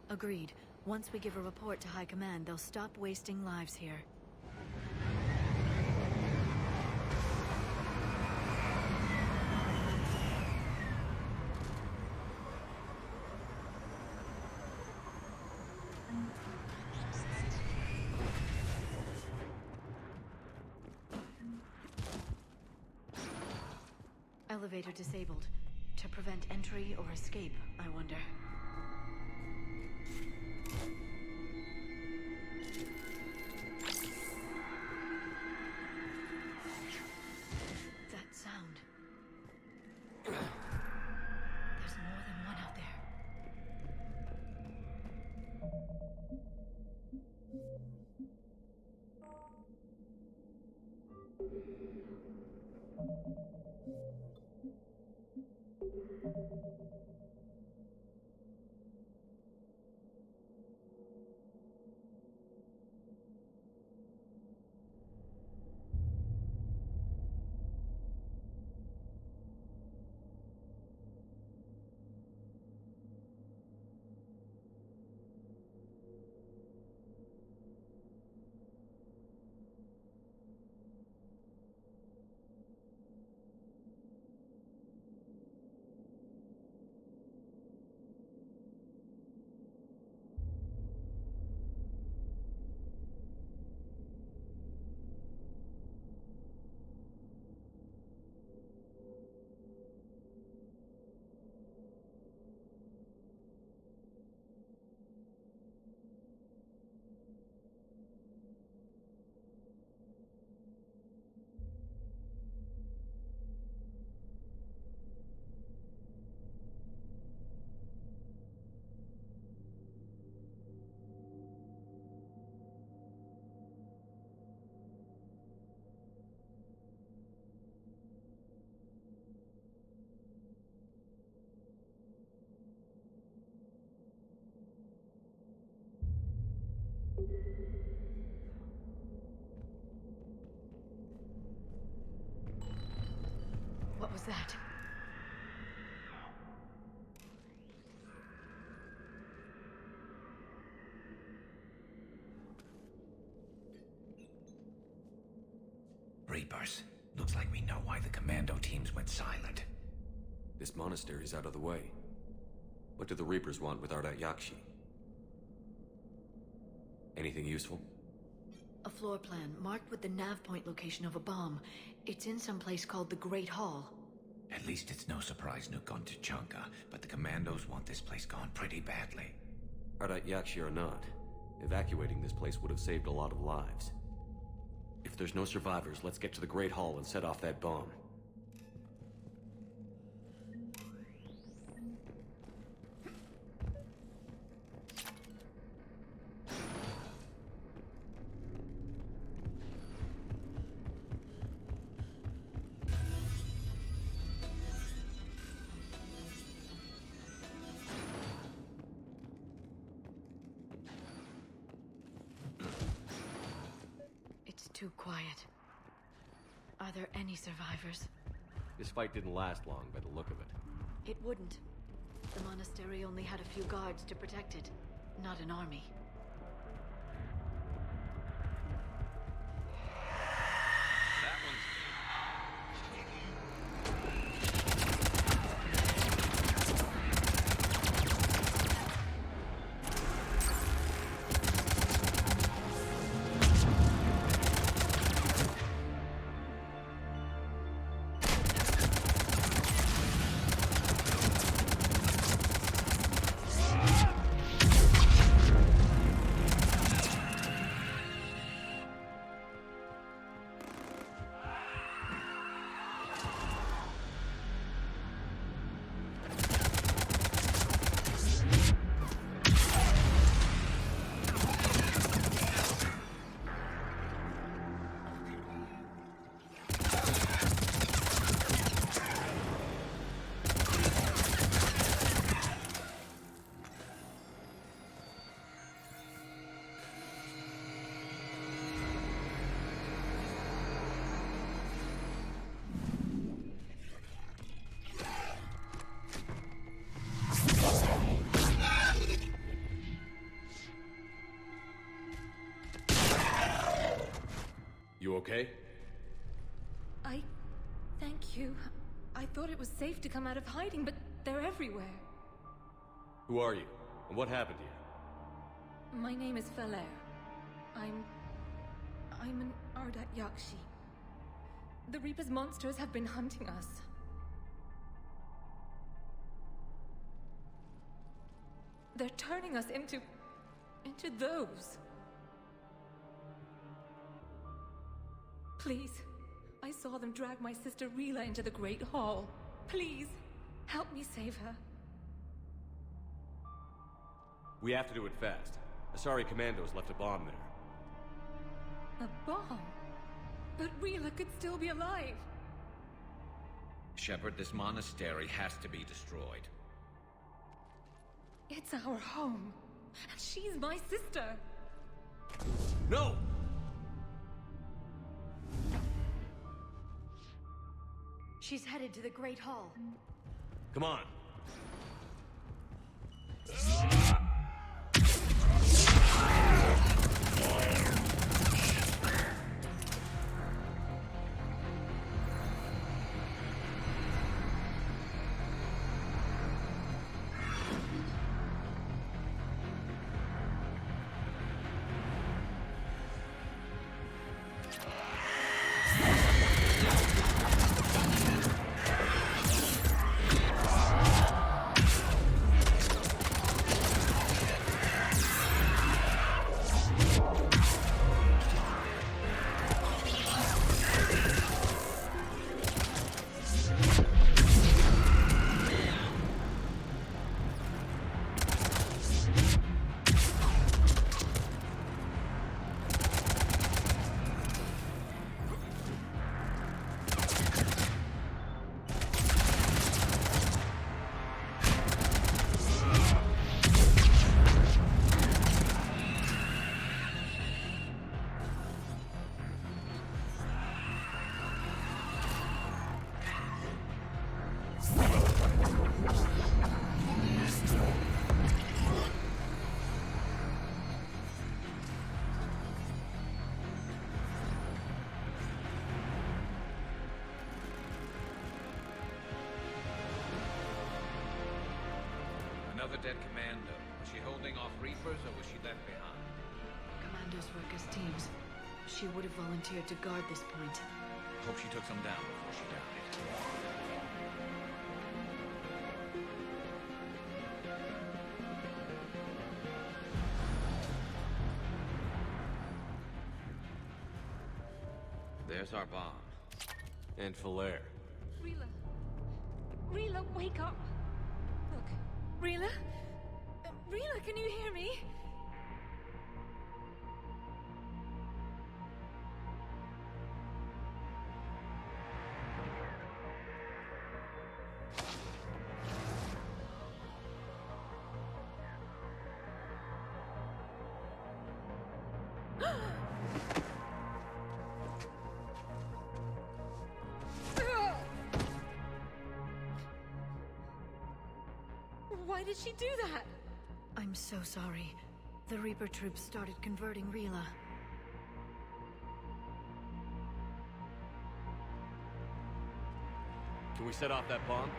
Agreed. Once we give a report to High Command, they'll stop wasting lives here. Elevator disabled. To prevent entry or escape, I wonder. That sound. There's more than one out there. What was that? Reapers. Looks like we know why the commando teams went silent. This monastery's out of the way. What do the Reapers want with Ardat Yakshi? Anything useful? A floor plan marked with the nav point location of a bomb. It's in some place called the Great Hall. At least it's no surprise Nuke on Tuchanka, but the commandos want this place gone pretty badly. Ardat Yakshi or not, evacuating this place would have saved a lot of lives. If there's no survivors, let's get to the Great Hall and set off that bomb. It's too quiet. Are there any survivors? This fight didn't last long by the look of it. It wouldn't. The monastery only had a few guards to protect it, not an army. You okay? Thank you. I thought it was safe to come out of hiding, but they're everywhere. Who are you? And what happened to you? My name is Falair. I'm an Ardat Yakshi. The Reaper's monsters have been hunting us. They're turning us into those. Please, I saw them drag my sister Rila into the Great Hall. Please, help me save her. We have to do it fast. Asari Commandos left a bomb there. A bomb? But Rila could still be alive. Shepard, this monastery has to be destroyed. It's our home. And she's my sister. No! She's headed to the Great Hall. Come on. Another dead commando. Was she holding off Reapers or was she left behind? Commandos work as teams. She would have volunteered to guard this point. Hope she took some down before she died. There's our bomb. And Falair. Rila. Rila, wake up. Look, Rila? Rila, can you hear me? Why did she do that? I'm so sorry. The Reaper troops started converting Rila. Can we set off that bomb?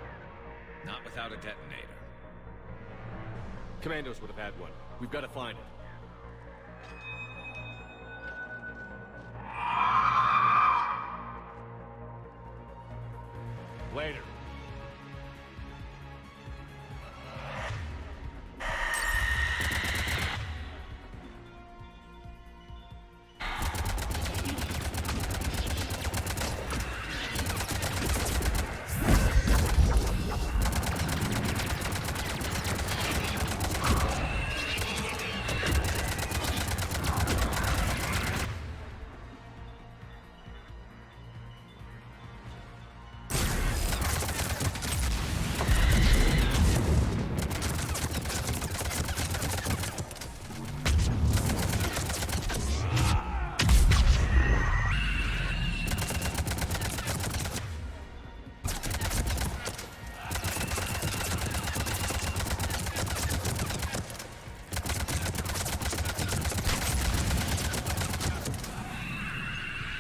Not without a detonator. Commandos would have had one. We've got to find it. Later.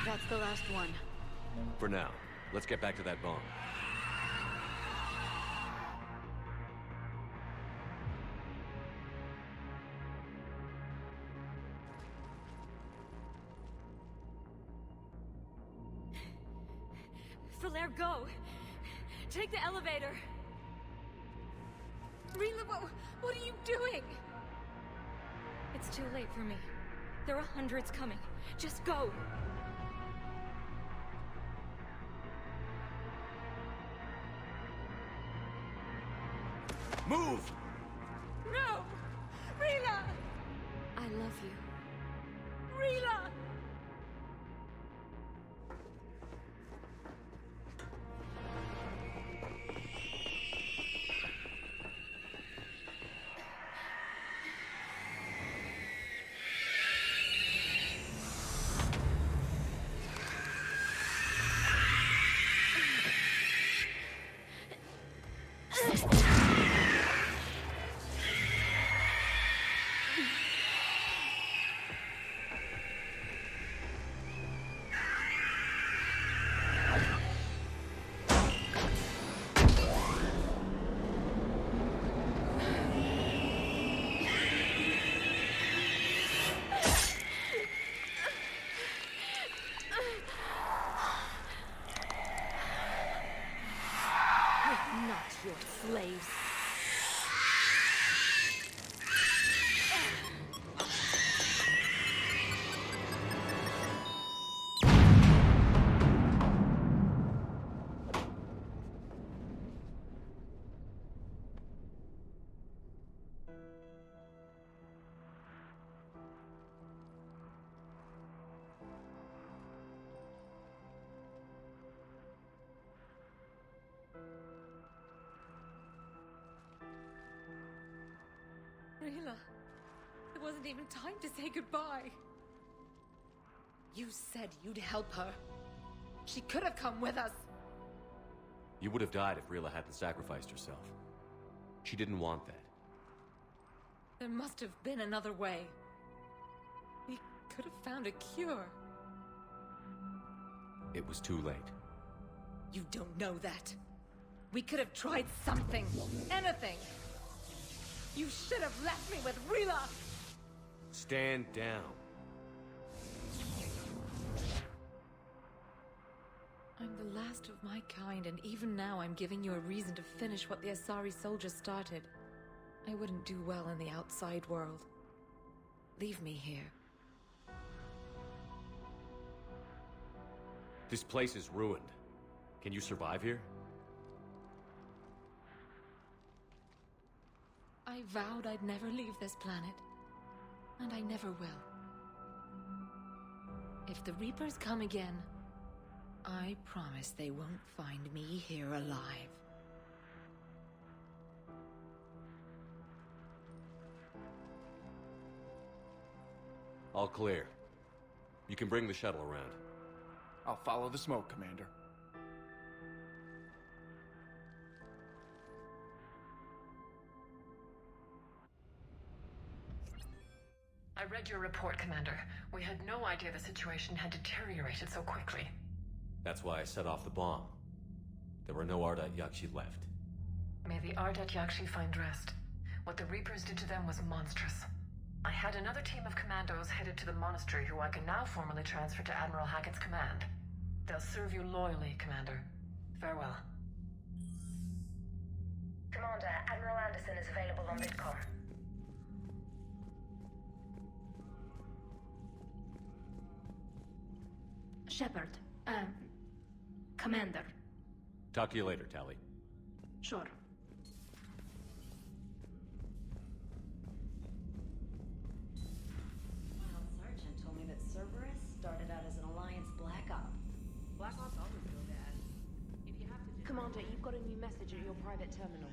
That's the last one. For now, let's get back to that bomb. Flair, go! Take the elevator! Rila, what are you doing? It's too late for me. There are hundreds coming. Just go! Move! No! Rila! I love you. Rila! Your slaves. Rila, it wasn't even time to say goodbye. You said you'd help her. She could have come with us. You would have died if Rila hadn't sacrificed herself. She didn't want that. There must have been another way. We could have found a cure. It was too late. You don't know that. We could have tried something. Anything. You should have left me with Rila! Stand down. I'm the last of my kind, and even now I'm giving you a reason to finish what the Asari soldiers started. I wouldn't do well in the outside world. Leave me here. This place is ruined. Can you survive here? I vowed I'd never leave this planet. And I never will. If the Reapers come again, I promise they won't find me here alive. All clear. You can bring the shuttle around. I'll follow the smoke, Commander. I read your report, Commander. We had no idea the situation had deteriorated so quickly. That's why I set off the bomb. There were no Ardat Yakshi left. May the Ardat Yakshi find rest. What the Reapers did to them was monstrous. I had another team of commandos headed to the monastery who I can now formally transfer to Admiral Hackett's command. They'll serve you loyally, Commander. Farewell. Commander, Admiral Anderson is available on VidCom. Shepard. Commander. Talk to you later, Tali. Sure. Wild Sergeant told me that Cerberus started out as an Alliance Black Op. Black Ops always go bad. If you have to... Commander, you've got a new message at your private terminal.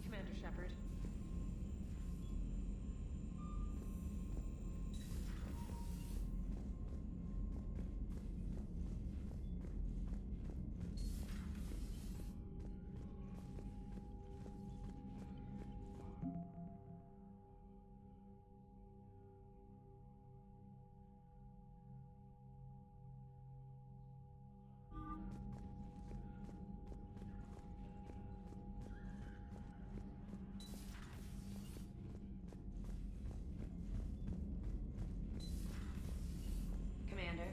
Commander Shepard. Commander.